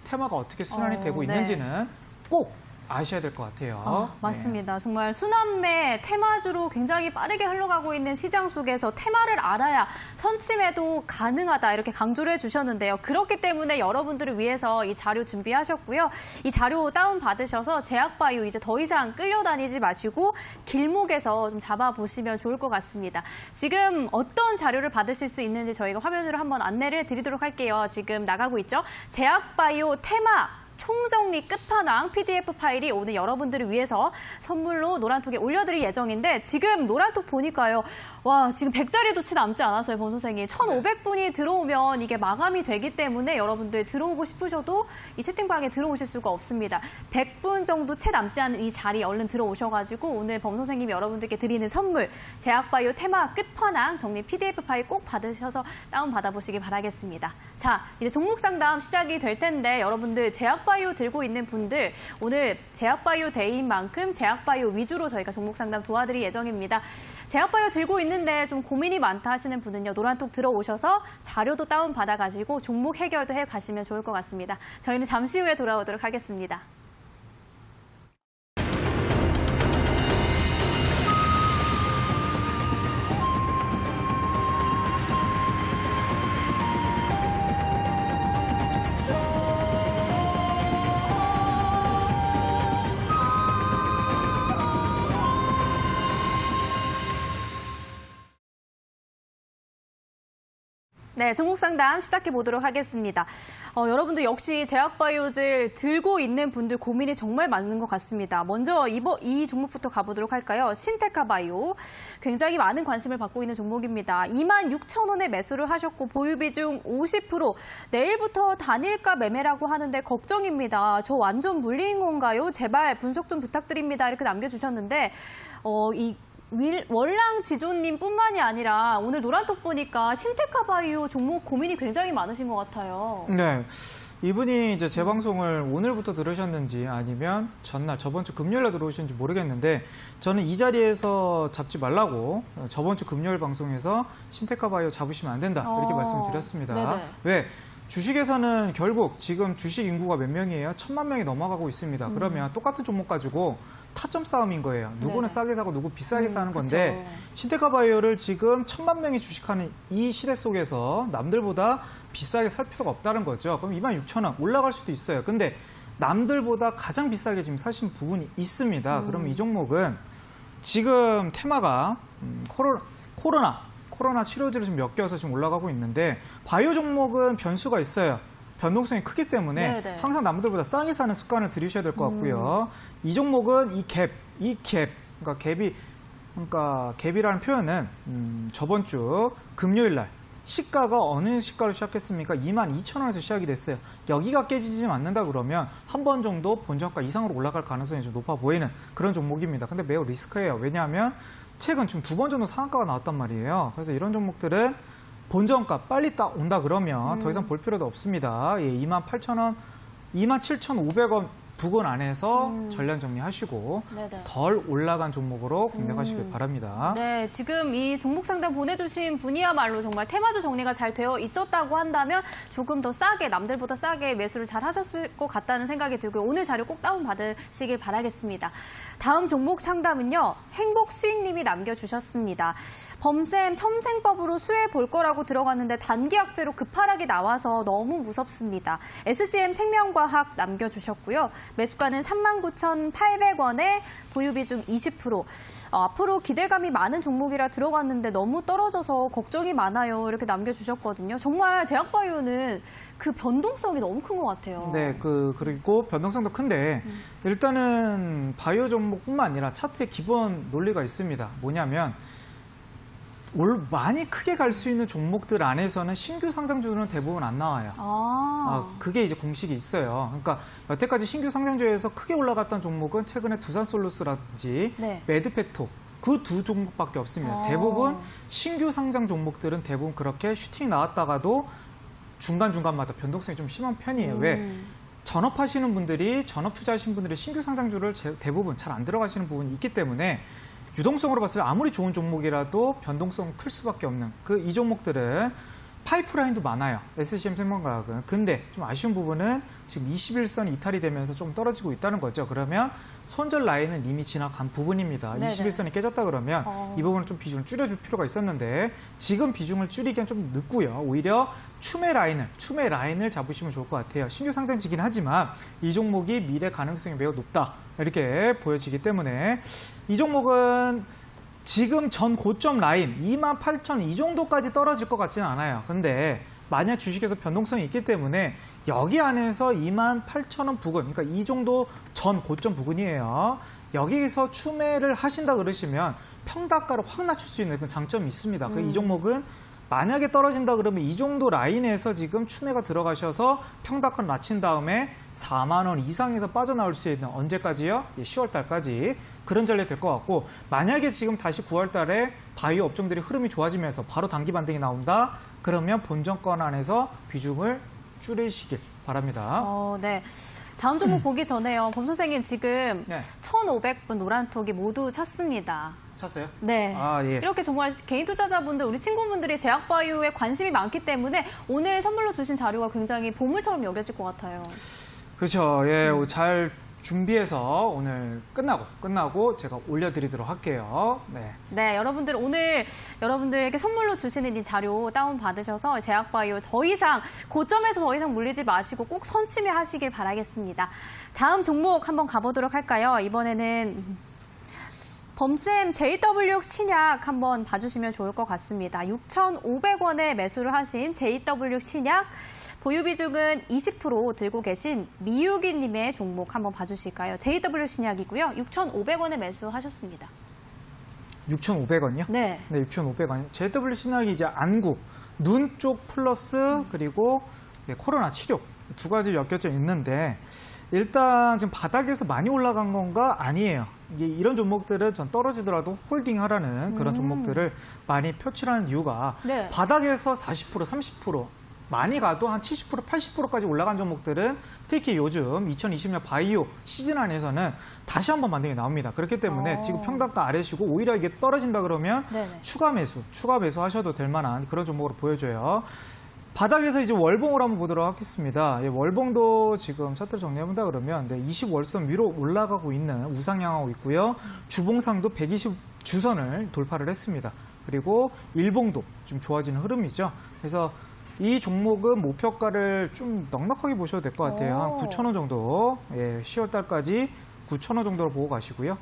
Speaker 2: 테마가 어떻게 순환이 되고
Speaker 1: 네.
Speaker 2: 있는지는 꼭 아셔야 될 것 같아요.
Speaker 1: 맞습니다. 정말 순환매 테마주로 굉장히 빠르게 흘러가고 있는 시장 속에서 테마를 알아야 선침해도 가능하다 이렇게 강조를 해주셨는데요. 그렇기 때문에 여러분들을 위해서 이 자료 준비하셨고요. 이 자료 다운받으셔서 제약바이오 이제 더 이상 끌려다니지 마시고 길목에서 좀 잡아보시면 좋을 것 같습니다. 지금 어떤 자료를 받으실 수 있는지 저희가 화면으로 한번 안내를 드리도록 할게요. 지금 나가고 있죠. 제약바이오 테마 총정리 끝판왕 PDF 파일이 오늘 여러분들을 위해서 선물로 노란톡에 올려드릴 예정인데 지금 노란톡 보니까요. 와, 지금 100자리도 채 남지 않았어요, 본 선생님. 1,500분이 들어오면 이게 마감이 되기 때문에 여러분들 들어오고 싶으셔도 이 채팅방에 들어오실 수가 없습니다. 100분 정도 채 남지 않은 이 자리 얼른 들어오셔가지고 오늘 범 선생님이 여러분들께 드리는 선물 제약바이오 테마 끝판왕 정리 PDF 파일 꼭 받으셔서 다운받아보시기 바라겠습니다. 자, 이제 종목 상담 시작이 될 텐데 여러분들 제약바이오 들고 있는 분들 오늘 제약바이오 데이인 만큼 제약바이오 위주로 저희가 종목 상담 도와드릴 예정입니다. 제약바이오 들고 있는데 좀 고민이 많다 하시는 분은요. 노란톡 들어오셔서 자료도 다운받아가지고 종목 해결도 해가시면 좋을 것 같습니다. 저희는 잠시 후에 돌아오도록 하겠습니다. 네, 종목 상담 시작해 보도록 하겠습니다. 여러분들 역시 제약바이오질 들고 있는 분들 고민이 정말 많은 것 같습니다. 먼저 이 종목부터 가보도록 할까요? 신테카바이오. 굉장히 많은 관심을 받고 있는 종목입니다. 26,000원에 매수를 하셨고 보유 비중 50%. 내일부터 단일가 매매라고 하는데 걱정입니다. 저 완전 물린 건가요? 제발 분석 좀 부탁드립니다. 이렇게 남겨주셨는데 월랑지존님뿐만이 아니라 오늘 노란톡 보니까 신테카바이오 종목 고민이 굉장히 많으신 것 같아요.
Speaker 2: 네, 이분이 이제 제 방송을 오늘부터 들으셨는지 아니면 저번 주 금요일에 들어오셨는지 모르겠는데 저는 이 자리에서 잡지 말라고 저번 주 금요일 방송에서 신테카바이오 잡으시면 안 된다 이렇게 말씀을 드렸습니다.
Speaker 1: 네네.
Speaker 2: 왜? 주식에서는 결국 지금 주식 인구가 몇 명이에요? 1,000만 명이 넘어가고 있습니다. 그러면 똑같은 종목 가지고 타점 싸움인 거예요. 누구는
Speaker 1: 네네.
Speaker 2: 싸게 사고 누구 비싸게 사는 건데 신테카바이오를 지금 1,000만 명이 주식하는 이 시대 속에서 남들보다 비싸게 살 필요가 없다는 거죠. 그럼 26,000원 올라갈 수도 있어요. 근데 남들보다 가장 비싸게 지금 사신 부분이 있습니다. 그럼 이 종목은 지금 테마가 코로나 치료제를 좀 엮여서 지금 올라가고 있는데 바이오 종목은 변수가 있어요. 변동성이 크기 때문에
Speaker 1: 네네.
Speaker 2: 항상 남들보다 싸게 사는 습관을 들이셔야 될 것 같고요. 이 종목은 그러니까 갭이라는 표현은 저번 주 금요일 날 시가가 어느 시가로 시작했습니까? 22,000원에서 시작이 됐어요. 여기가 깨지지 않는다 그러면 한 번 정도 본전가 이상으로 올라갈 가능성이 좀 높아 보이는 그런 종목입니다. 근데 매우 리스크예요. 왜냐하면 최근 지금 2번 정도 상한가가 나왔단 말이에요. 그래서 이런 종목들은 본전가 빨리 딱 온다 그러면 더 이상 볼 필요도 없습니다. 28,000원, 27,500원 부근 안에서 전량 정리하시고
Speaker 1: 네네.
Speaker 2: 덜 올라간 종목으로 공략하시길 바랍니다.
Speaker 1: 네, 지금 이 종목 상담 보내주신 분이야말로 정말 테마주 정리가 잘 되어 있었다고 한다면 조금 더 싸게, 남들보다 싸게 매수를 잘 하셨을 것 같다는 생각이 들고요. 오늘 자료 꼭 다운받으시길 바라겠습니다. 다음 종목 상담은요, 행복수익님이 남겨주셨습니다. 범쌤 첨생법으로 수혜 볼 거라고 들어갔는데 단기약제로 급하게 나와서 너무 무섭습니다. SCM 생명과학 남겨주셨고요. 매수가는 39,800원에 보유 비중 20%. 앞으로 기대감이 많은 종목이라 들어갔는데 너무 떨어져서 걱정이 많아요. 이렇게 남겨주셨거든요. 정말 제약바이오는 그 변동성이 너무 큰 것 같아요.
Speaker 2: 네, 그리고 변동성도 큰데 일단은 바이오 종목뿐만 아니라 차트에 기본 논리가 있습니다. 뭐냐면 많이 크게 갈 수 있는 종목들 안에서는 신규 상장주는 대부분 안 나와요. 그게 이제 공식이 있어요. 그러니까 여태까지 신규 상장주에서 크게 올라갔던 종목은 최근에 두산솔루스라든지
Speaker 1: 네.
Speaker 2: 매드팩토 그 두 종목밖에 없습니다. 대부분 신규 상장 종목들은 대부분 그렇게 슈팅이 나왔다가도 중간중간마다 변동성이 좀 심한 편이에요. 왜? 전업 투자하시는 분들이 신규 상장주를 대부분 잘 안 들어가시는 부분이 있기 때문에 유동성으로 봤을 때 아무리 좋은 종목이라도 변동성 클 수밖에 없는 이 종목들은 파이프라인도 많아요. SCM 생명과학은. 근데 좀 아쉬운 부분은 지금 21선 이탈이 되면서 좀 떨어지고 있다는 거죠. 그러면 손절 라인은 이미 지나간 부분입니다.
Speaker 1: 네네.
Speaker 2: 21선이 깨졌다 그러면 이 부분은 좀 비중을 줄여줄 필요가 있었는데 지금 비중을 줄이기엔 좀 늦고요. 오히려 추매 라인을 잡으시면 좋을 것 같아요. 신규 상장지긴 하지만 이 종목이 미래 가능성이 매우 높다. 이렇게 보여지기 때문에 이 종목은 지금 전 고점 라인 28,000 이 정도까지 떨어질 것 같지는 않아요. 근데 만약 주식에서 변동성이 있기 때문에 여기 안에서 28,000원 부근, 그러니까 이 정도 전 고점 부근이에요. 여기서 추매를 하신다 그러시면 평단가를 확 낮출 수 있는 그 장점이 있습니다. 이 종목은 만약에 떨어진다 그러면 이 정도 라인에서 지금 추매가 들어가셔서 평단가를 낮춘 다음에 4만 원 이상에서 빠져나올 수 있는 언제까지요? 10월 달까지 그런 전략이 될 것 같고 만약에 지금 다시 9월 달에 바이오 업종들이 흐름이 좋아지면서 바로 단기 반등이 나온다? 그러면 본전권 안에서 비중을 줄이시길 바랍니다.
Speaker 1: 네. 다음 종목 보기 전에요. 범 선생님 지금
Speaker 2: 네.
Speaker 1: 1,500분 노란톡이 모두 찼습니다.
Speaker 2: 찼어요?
Speaker 1: 네.
Speaker 2: 예.
Speaker 1: 이렇게 정말 개인 투자자분들, 우리 친구분들이 제약바이오에 관심이 많기 때문에 오늘 선물로 주신 자료가 굉장히 보물처럼 여겨질 것 같아요.
Speaker 2: 그렇죠. 예, 잘 준비해서 오늘 끝나고 제가 올려드리도록 할게요. 네.
Speaker 1: 네, 여러분들 오늘 여러분들에게 선물로 주시는 이 자료 다운받으셔서 제약바이오 고점에서 더 이상 물리지 마시고 꼭 선취매하시길 바라겠습니다. 다음 종목 한번 가보도록 할까요? 이번에는 범쌤 JW 신약 한번 봐주시면 좋을 것 같습니다. 6,500원에 매수를 하신 JW 신약 보유 비중은 20% 들고 계신 미유기님의 종목 한번 봐주실까요? JW 신약이고요. 6,500원에 매수하셨습니다.
Speaker 2: 6,500원이요?
Speaker 1: 네.
Speaker 2: 네, 6,500원. JW 신약이 이제 안구, 눈 쪽 플러스 그리고 코로나 치료 두 가지 엮여져 있는데 일단 지금 바닥에서 많이 올라간 건가? 아니에요. 이런 종목들은 전 떨어지더라도 홀딩하라는 그런 종목들을 많이 표출하는 이유가
Speaker 1: 네.
Speaker 2: 바닥에서 40%, 30% 많이 가도 한 70%, 80%까지 올라간 종목들은 특히 요즘 2020년 바이오 시즌 안에서는 다시 한번 반등이 나옵니다. 그렇기 때문에 지금 평단가 아래시고 오히려 이게 떨어진다 그러면
Speaker 1: 네네.
Speaker 2: 추가 매수 하셔도 될 만한 그런 종목으로 보여줘요. 바닥에서 이제 월봉을 한번 보도록 하겠습니다. 월봉도 지금 차트를 정리해본다 그러면 20월선 위로 올라가고 있는 우상향하고 있고요. 주봉상도 120 주선을 돌파를 했습니다. 그리고 일봉도 좀 좋아지는 흐름이죠. 그래서 이 종목은 목표가를 좀 넉넉하게 보셔도 될 것 같아요. 한 9,000원 정도, 10월 달까지 9,000원 정도로 보고 가시고요.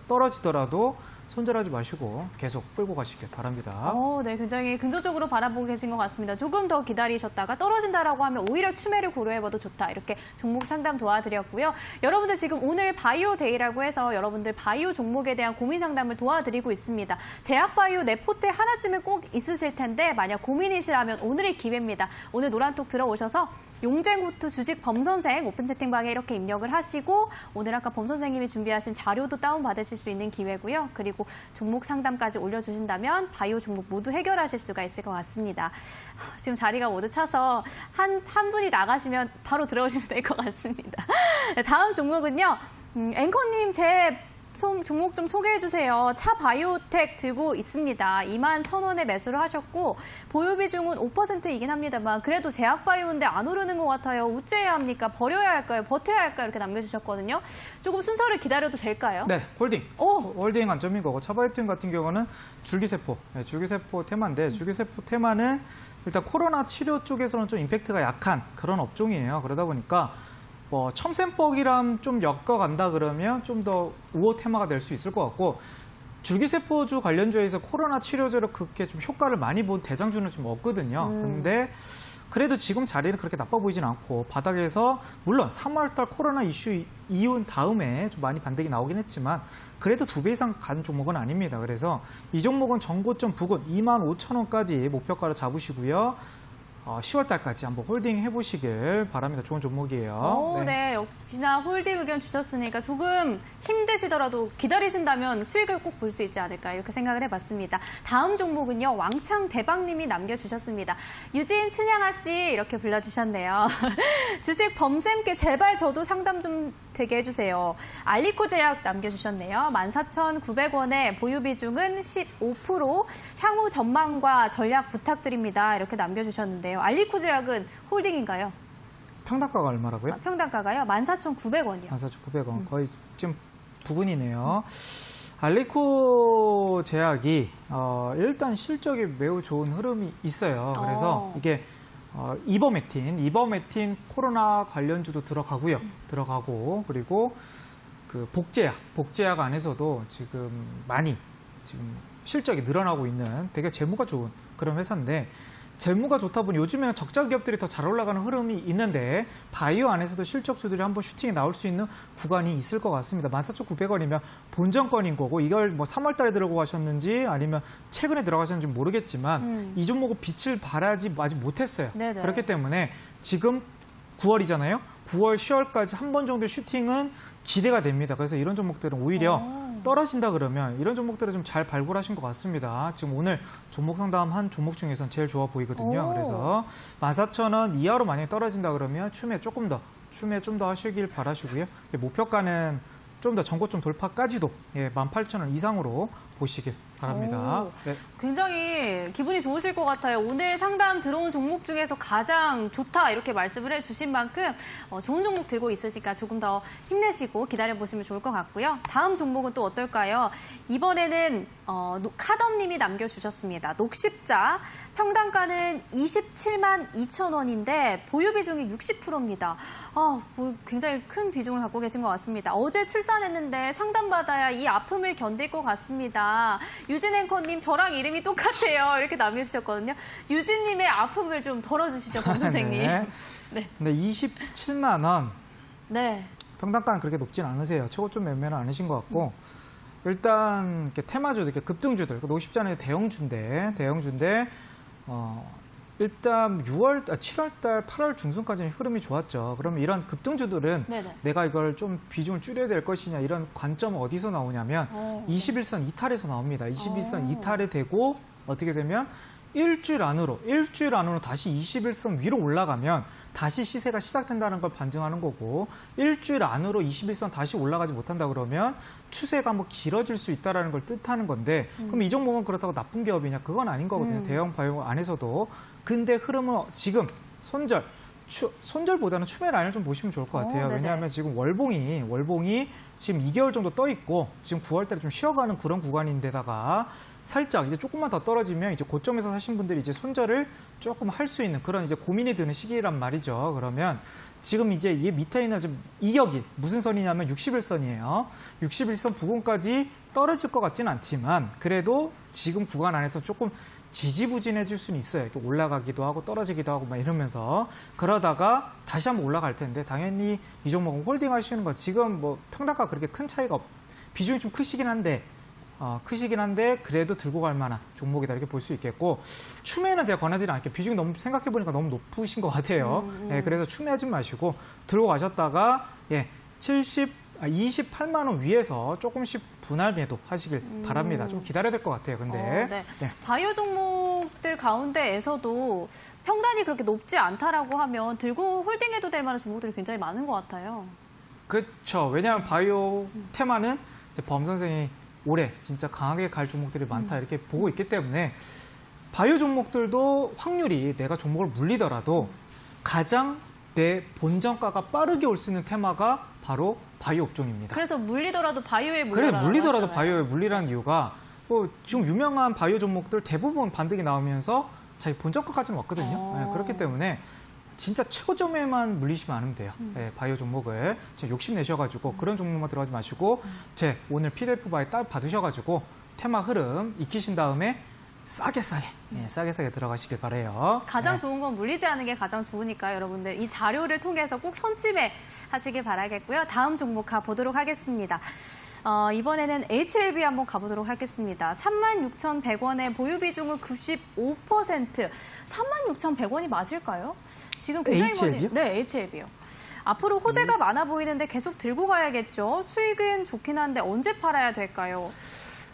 Speaker 2: 떨어지더라도 손절하지 마시고 계속 끌고 가시길 바랍니다.
Speaker 1: 네, 굉장히 긍정적으로 바라보고 계신 것 같습니다. 조금 더 기다리셨다가 떨어진다라고 하면 오히려 추매를 고려해봐도 좋다. 이렇게 종목 상담 도와드렸고요. 여러분들 지금 오늘 바이오 데이라고 해서 여러분들 바이오 종목에 대한 고민 상담을 도와드리고 있습니다. 제약바이오 내 포트에 하나쯤은 꼭 있으실 텐데 만약 고민이시라면 오늘이 기회입니다. 오늘 노란톡 들어오셔서 용쟁호투 주식 범선생 오픈 채팅방에 이렇게 입력을 하시고 오늘 아까 범선생님이 준비하신 자료도 다운받으실 수 있는 기회고요. 그리고 종목 상담까지 올려주신다면 바이오 종목 모두 해결하실 수가 있을 것 같습니다. 지금 자리가 모두 차서 한 분이 나가시면 바로 들어오시면 될 것 같습니다. 네, 다음 종목은요. 앵커님 제 종목 좀 소개해 주세요. 차 바이오텍 들고 있습니다. 21,000원에 매수를 하셨고 보유 비중은 5%이긴 합니다만 그래도 제약 바이오인데 안 오르는 것 같아요. 우째해야 합니까? 버려야 할까요? 버텨야 할까요? 이렇게 남겨주셨거든요. 조금 순서를 기다려도 될까요?
Speaker 2: 네, 홀딩.
Speaker 1: 오.
Speaker 2: 홀딩 관점인 거고 차바이오텍 같은 경우는 줄기세포, 줄기세포 테마인데 줄기세포 테마는 일단 코로나 치료 쪽에서는 좀 임팩트가 약한 그런 업종이에요. 그러다 보니까 뭐 첨센뻑이랑 좀 엮어간다 그러면 좀 더 우호 테마가 될 수 있을 것 같고 줄기세포주 관련주에서 코로나 치료제로 그렇게 좀 효과를 많이 본 대장주는 좀 없거든요. 근데 그래도 지금 자리는 그렇게 나빠 보이진 않고 바닥에서 물론 3월달 코로나 이슈 이후 다음에 좀 많이 반등이 나오긴 했지만 그래도 2배 이상 간 종목은 아닙니다. 그래서 이 종목은 전고점 부근 25,000원까지 목표가를 잡으시고요. 10월 달까지 한번 홀딩 해보시길 바랍니다. 좋은 종목이에요.
Speaker 1: 네, 역시나 홀딩 의견 주셨으니까 조금 힘드시더라도 기다리신다면 수익을 꼭 볼 수 있지 않을까 이렇게 생각을 해봤습니다. 다음 종목은요. 왕창 대박님이 남겨주셨습니다. 유진 춘향아 씨 이렇게 불러주셨네요. 주식 범쌤께 제발 저도 상담 좀 되게 해주세요. 알리코 제약 남겨주셨네요. 14,900원에 보유 비중은 15%, 향후 전망과 전략 부탁드립니다. 이렇게 남겨주셨는데요. 알리코 제약은 홀딩인가요?
Speaker 2: 평단가가 얼마라고요?
Speaker 1: 평단가가요? 14,900원이요.
Speaker 2: 14,900원. 거의 지금 부근이네요. 알리코 제약이 일단 실적이 매우 좋은 흐름이 있어요. 그래서 이게 이버메틴 코로나 관련주도 들어가고 그리고 그 복제약 안에서도 지금 많이 지금 실적이 늘어나고 있는 되게 재무가 좋은 그런 회사인데 재무가 좋다 보니 요즘에는 적자 기업들이 더 잘 올라가는 흐름이 있는데 바이오 안에서도 실적주들이 한번 슈팅이 나올 수 있는 구간이 있을 것 같습니다. 14,900원이면 본전권인 거고 이걸 뭐 3월 달에 들어고 가셨는지 아니면 최근에 들어가셨는지 모르겠지만 이 종목은 빛을 발하지 아직 못했어요.
Speaker 1: 네네.
Speaker 2: 그렇기 때문에 지금 9월이잖아요. 9월, 10월까지 한 번 정도의 슈팅은 기대가 됩니다. 그래서 이런 종목들은 오히려 떨어진다 그러면 이런 종목들을 좀 잘 발굴하신 것 같습니다. 지금 오늘 종목 상담한 종목 중에서는 제일 좋아 보이거든요. 그래서 14,000원 이하로 만약에 떨어진다 그러면 추매 좀 더 하시길 바라시고요. 목표가는 좀 더 전고점 돌파까지도 18,000원 이상으로 보시길 바랍니다. 네.
Speaker 1: 굉장히 기분이 좋으실 것 같아요. 오늘 상담 들어온 종목 중에서 가장 좋다 이렇게 말씀을 해주신 만큼 좋은 종목 들고 있으니까 조금 더 힘내시고 기다려보시면 좋을 것 같고요. 다음 종목은 또 어떨까요? 이번에는 카덤님이 남겨주셨습니다. 녹십자 평단가는 27만 2천 원인데 보유 비중이 60%입니다. 굉장히 큰 비중을 갖고 계신 것 같습니다. 어제 출산했는데 상담받아야 이 아픔을 견딜 것 같습니다. 유진 앵커님 저랑 이름이 똑같아요. 이렇게 남겨주셨거든요. 유진님의 아픔을 좀 덜어주시죠, 권 선생님.
Speaker 2: 네. 27만 원.
Speaker 1: 네.
Speaker 2: 평단가는 그렇게 높진 않으세요. 최고점 매매는 아니신 것 같고 일단 이렇게 테마주들, 이렇게 급등주들, 녹십자는 대형주인데 일단 7월달, 8월 중순까지는 흐름이 좋았죠. 그러면 이런 급등주들은
Speaker 1: 네네.
Speaker 2: 내가 이걸 좀 비중을 줄여야 될 것이냐 이런 관점은 어디서 나오냐면 21선 이탈에서 나옵니다. 21선 이탈이 되고 어떻게 되면 일주일 안으로 다시 21선 위로 올라가면 다시 시세가 시작된다는 걸 반증하는 거고 일주일 안으로 21선 다시 올라가지 못한다 그러면 추세가 한번 길어질 수 있다는 걸 뜻하는 건데 그럼 이 종목은 그렇다고 나쁜 기업이냐? 그건 아닌 거거든요. 대형 바이오 안에서도. 근데 흐름은 지금 손절보다는 추매 라인을 좀 보시면 좋을 것 같아요. 왜냐하면 지금 월봉이 지금 2개월 정도 떠 있고 지금 9월달에 좀 쉬어가는 그런 구간인데다가 살짝 이제 조금만 더 떨어지면 이제 고점에서 사신 분들이 이제 손절을 조금 할 수 있는 그런 이제 고민이 드는 시기란 말이죠. 그러면 지금 이제 이 밑에 있는 지금 이격이 무슨 선이냐면 61선이에요. 61선 부근까지 떨어질 것 같지는 않지만 그래도 지금 구간 안에서 조금 지지부진해질 수는 있어요. 이렇게 올라가기도 하고 떨어지기도 하고 막 이러면서 그러다가 다시 한번 올라갈 텐데 당연히 이 종목은 홀딩 하시는 거 지금 뭐 평단가 그렇게 큰 차이가 비중이 좀 크시긴 한데 크시긴 한데 그래도 들고 갈 만한 종목이다 이렇게 볼 수 있겠고 추매는 제가 권하지 않을게요. 비중이 너무 생각해보니까 너무 높으신 것 같아요. 예, 그래서 추매하지 마시고 들고 가셨다가 28만 원 위에서 조금씩 분할 매도 하시길 바랍니다. 좀 기다려야 될 것 같아요. 근데
Speaker 1: 네. 바이오 종목들 가운데에서도 평단이 그렇게 높지 않다라고 하면 들고 홀딩해도 될 만한 종목들이 굉장히 많은 것 같아요.
Speaker 2: 그렇죠. 왜냐하면 바이오 테마는 이제 범 선생이 올해 진짜 강하게 갈 종목들이 많다 이렇게 보고 있기 때문에 바이오 종목들도 확률이 내가 종목을 물리더라도 가장 내 본전가가 빠르게 올 수 있는 테마가 바로 바이오 업종입니다.
Speaker 1: 그래서 물리더라도 바이오에 물리라고
Speaker 2: 그래 물리더라도
Speaker 1: 하잖아요.
Speaker 2: 바이오에 물리라는 이유가 뭐 지금 유명한 바이오 종목들 대부분 반등이 나오면서 자기 본전가까지는 왔거든요. 네, 그렇기 때문에 진짜 최고점에만 물리시면 안 하면 돼요. 네, 바이오 종목을 욕심내셔가지고 그런 종목만 들어가지 마시고 제 오늘 PDF 바이 딸 받으셔가지고 테마 흐름 익히신 다음에 싸게 들어가시길 바래요.
Speaker 1: 가장 좋은 건 물리지 않은 게 가장 좋으니까 여러분들 이 자료를 통해서 꼭 선취매 하시길 바라겠고요. 다음 종목 가보도록 하겠습니다. 이번에는 HLB 한번 가보도록 하겠습니다. 36,100원의 보유 비중은 95%. 36,100원이 맞을까요? 지금 굉장히
Speaker 2: HLB 요?
Speaker 1: 네, HLB요. 앞으로 호재가 많아 보이는데 계속 들고 가야겠죠. 수익은 좋긴 한데 언제 팔아야 될까요?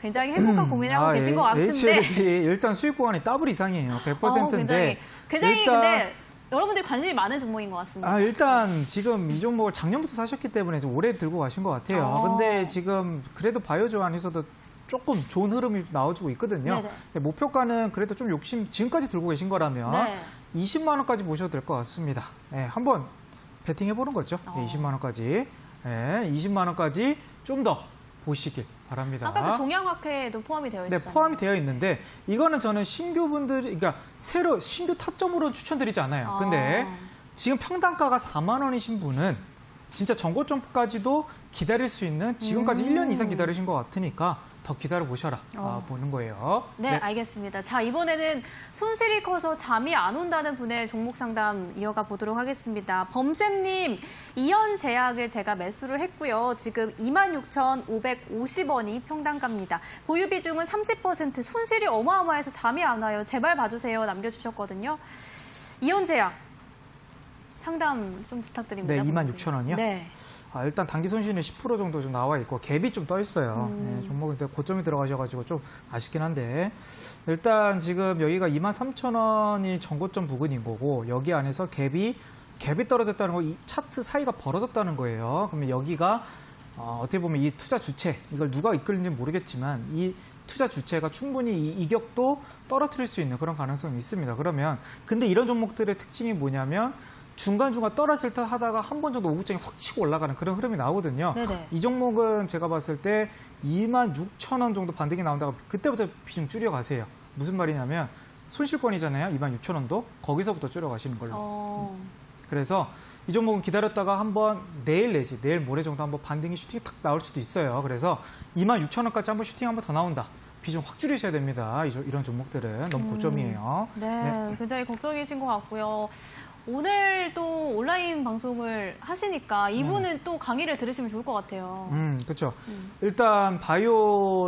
Speaker 1: 굉장히 행복한 고민을 하고 계신 것 같은데.
Speaker 2: HLB 일단 수익 구간이 더블 이상이에요. 100%인데.
Speaker 1: 굉장히
Speaker 2: 일단,
Speaker 1: 근데 여러분들이 관심이 많은 종목인 것 같습니다.
Speaker 2: 일단 지금 이 종목을 작년부터 사셨기 때문에 좀 오래 들고 가신 것 같아요. 근데 지금 그래도 바이오조 안에서도 조금 좋은 흐름이 나와주고 있거든요. 목표가는 그래도 좀 욕심 지금까지 들고 계신 거라면 20만 원까지 보셔도 될 것 같습니다. 한번 베팅해보는 거죠. 20만 원까지. 20만 원까지 좀 더 보시길 바랍니다.
Speaker 1: 아까 그 종양학회도 포함이 되어 있어요.
Speaker 2: 네, 포함이 되어 있는데 이거는 저는 그러니까 새로 신규 타점으로 추천드리지 않아요. 근데 지금 평단가가 4만 원이신 분은 진짜 전고점까지도 기다릴 수 있는 지금까지 1년 이상 기다리신 것 같으니까 더 기다려 보셔라 보는 거예요.
Speaker 1: 네, 알겠습니다. 자, 이번에는 손실이 커서 잠이 안 온다는 분의 종목 상담 이어가 보도록 하겠습니다. 범쌤님, 이연제약을 제가 매수를 했고요. 지금 26,550원이 평단가입니다. 보유 비중은 30%, 손실이 어마어마해서 잠이 안 와요. 제발 봐주세요. 남겨주셨거든요. 이연제약 상담 좀 부탁드립니다.
Speaker 2: 네, 26,000원이요?
Speaker 1: 네.
Speaker 2: 일단 단기 손실은 10% 정도 좀 나와 있고 갭이 좀 떠 있어요. 종목이 고점이 들어가셔가지고 좀 아쉽긴 한데 일단 지금 여기가 23,000원이 전고점 부근인 거고 여기 안에서 갭이 떨어졌다는 거, 이 차트 사이가 벌어졌다는 거예요. 그러면 여기가 어떻게 보면 이 투자 주체, 이걸 누가 이끌는지 모르겠지만 이 투자 주체가 충분히 이 이격도 떨어뜨릴 수 있는 그런 가능성이 있습니다. 그러면 근데 이런 종목들의 특징이 뭐냐면 중간중간 떨어질 듯 하다가 한 번 정도 오구장이 확 치고 올라가는 그런 흐름이 나오거든요.
Speaker 1: 네네.
Speaker 2: 이 종목은 제가 봤을 때 26,000원 정도 반등이 나온다고 그때부터 비중 줄여가세요. 무슨 말이냐면 손실권이잖아요. 26,000원도 거기서부터 줄여가시는 걸로. 그래서 이 종목은 기다렸다가 한번 내일 내지 내일 모레 정도 한번 반등이 슈팅이 탁 나올 수도 있어요. 그래서 26,000원까지 한번 슈팅 한번 더 나온다. 비중 확 줄이셔야 됩니다. 이런 종목들은 너무 고점이에요.
Speaker 1: 네, 굉장히 걱정이신 것 같고요. 오늘 또 온라인 방송을 하시니까 이분은 또 강의를 들으시면 좋을 것 같아요.
Speaker 2: 그렇죠. 일단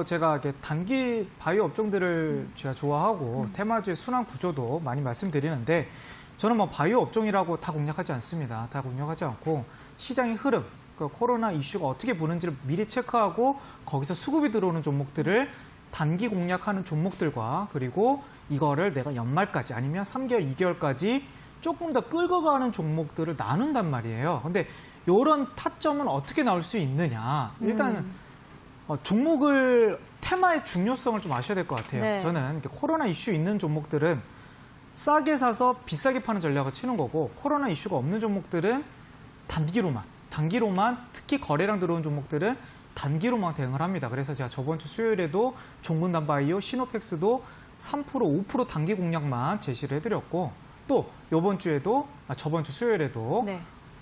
Speaker 2: 제가 이렇게 단기 바이오 업종들을 제가 좋아하고 테마주의 순환 구조도 많이 말씀드리는데 저는 뭐 바이오 업종이라고 다 공략하지 않습니다. 다 공략하지 않고 시장의 흐름, 코로나 이슈가 어떻게 보는지를 미리 체크하고 거기서 수급이 들어오는 종목들을 단기 공략하는 종목들과 그리고 이거를 내가 연말까지 아니면 3개월, 2개월까지 조금 더 끌고 가는 종목들을 나눈단 말이에요. 근데 이런 타점은 어떻게 나올 수 있느냐. 일단 종목을 테마의 중요성을 좀 아셔야 될 것 같아요. 저는 코로나 이슈 있는 종목들은 싸게 사서 비싸게 파는 전략을 치는 거고 코로나 이슈가 없는 종목들은 단기로만 특히 거래량 들어온 종목들은 단기로만 대응을 합니다. 그래서 제가 저번 주 수요일에도 종근단바이오, 시노펙스도 3%, 5% 단기 공략만 제시를 해드렸고 또 저번 주 수요일에도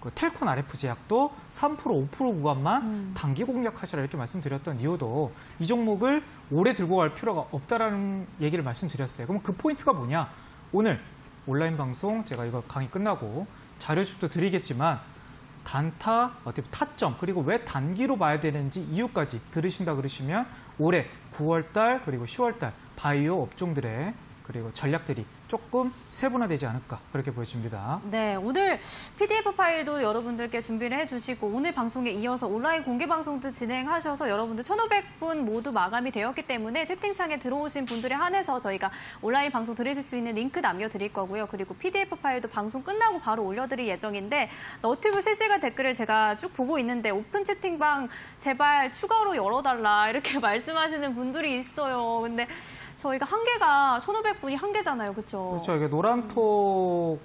Speaker 2: 그 텔콘 RF 제약도 3%, 5% 구간만 단기 공략하시라 이렇게 말씀드렸던 이유도 이 종목을 오래 들고 갈 필요가 없다라는 얘기를 말씀드렸어요. 그럼 그 포인트가 뭐냐? 오늘 온라인 방송 제가 이거 강의 끝나고 자료집도 드리겠지만 단타, 어떻게 타점, 그리고 왜 단기로 봐야 되는지 이유까지 들으신다 그러시면 올해 9월달 그리고 10월달 바이오 업종들의 그리고 전략들이 조금 세분화되지 않을까 그렇게 보여집니다.
Speaker 1: 네, 오늘 PDF 파일도 여러분들께 준비를 해주시고 오늘 방송에 이어서 온라인 공개 방송도 진행하셔서 여러분들 1,500분 모두 마감이 되었기 때문에 채팅창에 들어오신 분들에 한해서 저희가 온라인 방송 들으실 수 있는 링크 남겨드릴 거고요. 그리고 PDF 파일도 방송 끝나고 바로 올려드릴 예정인데 너튜브 실시간 댓글을 제가 쭉 보고 있는데 오픈 채팅방 제발 추가로 열어달라 이렇게 말씀하시는 분들이 있어요. 근데 저희가 한계가 1,500분이 한계잖아요. 그렇죠?
Speaker 2: 그렇죠. 이게 노란톡에서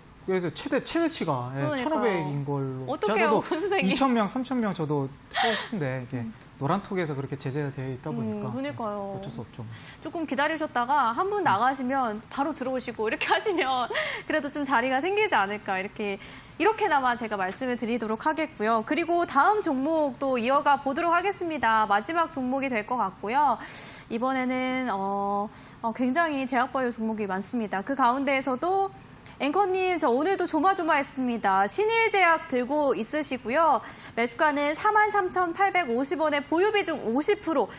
Speaker 2: 최대치가
Speaker 1: 그러니까요.
Speaker 2: 1,500인 걸로.
Speaker 1: 어떡해요, 선생님.
Speaker 2: 2,000명, 3,000명 저도 하고 싶은데 이게 노란톡에서 그렇게 제재가 되어 있다 보니까
Speaker 1: 그러니까요.
Speaker 2: 어쩔 수 없죠.
Speaker 1: 조금 기다리셨다가 한 분 나가시면 바로 들어오시고 이렇게 하시면 그래도 좀 자리가 생기지 않을까 이렇게나마 제가 말씀을 드리도록 하겠고요. 그리고 다음 종목도 이어가 보도록 하겠습니다. 마지막 종목이 될 것 같고요. 이번에는 굉장히 제약바이오 종목이 많습니다. 그 가운데에서도 앵커님, 저 오늘도 조마조마했습니다. 신일제약 들고 있으시고요. 매수가는 43,850원에 보유비중 50%.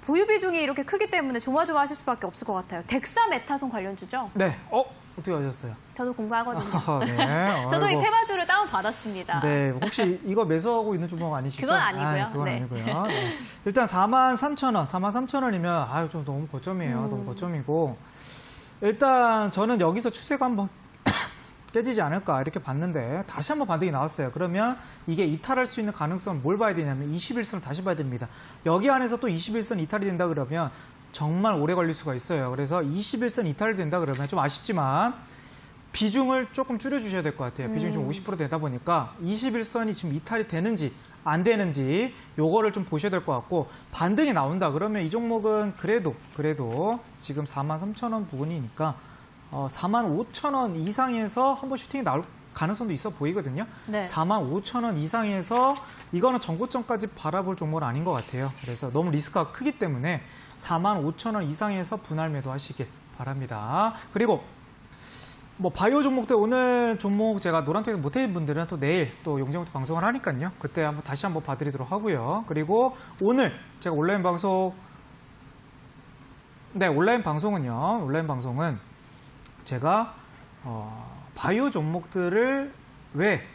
Speaker 1: 보유비중이 이렇게 크기 때문에 조마조마하실 수밖에 없을 것 같아요. 덱사메타손 관련주죠?
Speaker 2: 네. 어떻게 하셨어요?
Speaker 1: 저도 공부하거든요.
Speaker 2: 네.
Speaker 1: 저도 이
Speaker 2: 아이고.
Speaker 1: 테마주를 다운받았습니다.
Speaker 2: 네. 혹시 이거 매수하고 있는 종목 아니시죠?
Speaker 1: 그건 아니고요.
Speaker 2: 그건
Speaker 1: 네.
Speaker 2: 아니고요. 네. 일단 43,000원. 43,000원이면 좀 너무 고점이에요. 너무 고점이고. 일단 저는 여기서 추세가 한번 깨지지 않을까 이렇게 봤는데 다시 한번 반등이 나왔어요. 그러면 이게 이탈할 수 있는 가능성은 뭘 봐야 되냐면 21선을 다시 봐야 됩니다. 여기 안에서 또 21선 이탈이 된다 그러면 정말 오래 걸릴 수가 있어요. 그래서 21선 이탈이 된다 그러면 좀 아쉽지만 비중을 조금 줄여주셔야 될 것 같아요. 비중이 좀 50% 되다 보니까 21선이 지금 이탈이 되는지 안 되는지 요거를 좀 보셔야 될 것 같고 반등이 나온다 그러면 이 종목은 그래도 지금 43,000원 부분이니까 45,000원 이상에서 한번 슈팅이 나올 가능성도 있어 보이거든요.
Speaker 1: 네.
Speaker 2: 45,000원 이상에서 이거는 전고점까지 바라볼 종목은 아닌 것 같아요. 그래서 너무 리스크가 크기 때문에 45,000원 이상에서 분할 매도하시길 바랍니다. 그리고 뭐 바이오 종목들 오늘 종목 제가 노란톡에서 못해본 분들은 또 내일 또 용재부터 방송을 하니까요. 그때 다시 한번 봐드리도록 하고요. 그리고 오늘 제가 온라인 방송은 제가 바이오 종목들을 왜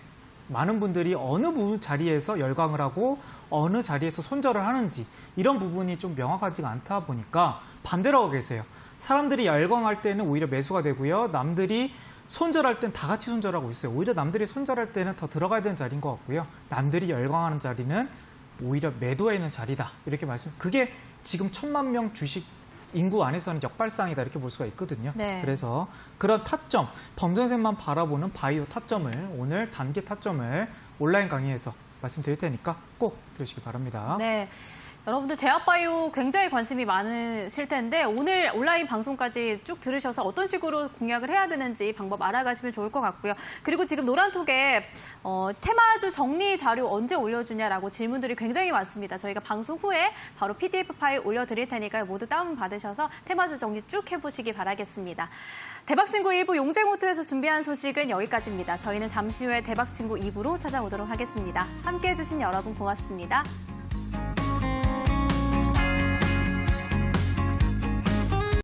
Speaker 2: 많은 분들이 어느 자리에서 열광을 하고 어느 자리에서 손절을 하는지 이런 부분이 좀 명확하지가 않다 보니까 반대로 하고 계세요. 사람들이 열광할 때는 오히려 매수가 되고요. 남들이 손절할 땐 다 같이 손절하고 있어요. 오히려 남들이 손절할 때는 더 들어가야 되는 자리인 것 같고요. 남들이 열광하는 자리는 오히려 매도해 있는 자리다. 이렇게 그게 지금 1,000만 명 주식 인구 안에서는 역발상이다 이렇게 볼 수가 있거든요.
Speaker 1: 네.
Speaker 2: 그래서 그런 타점, 범선생만 바라보는 바이오 타점을 오늘 단기 타점을 온라인 강의에서 말씀드릴 테니까 꼭 들으시기 바랍니다.
Speaker 1: 네. 여러분들 제약바이오 굉장히 관심이 많으실 텐데 오늘 온라인 방송까지 쭉 들으셔서 어떤 식으로 공략을 해야 되는지 방법 알아가시면 좋을 것 같고요. 그리고 지금 노란톡에 테마주 정리 자료 언제 올려주냐라고 질문들이 굉장히 많습니다. 저희가 방송 후에 바로 PDF 파일 올려드릴 테니까요. 모두 다운받으셔서 테마주 정리 쭉 해보시기 바라겠습니다. 대박친구 1부 용재모토에서 준비한 소식은 여기까지입니다. 저희는 잠시 후에 대박친구 2부로 찾아오도록 하겠습니다. 함께해 주신 여러분 고맙습니다.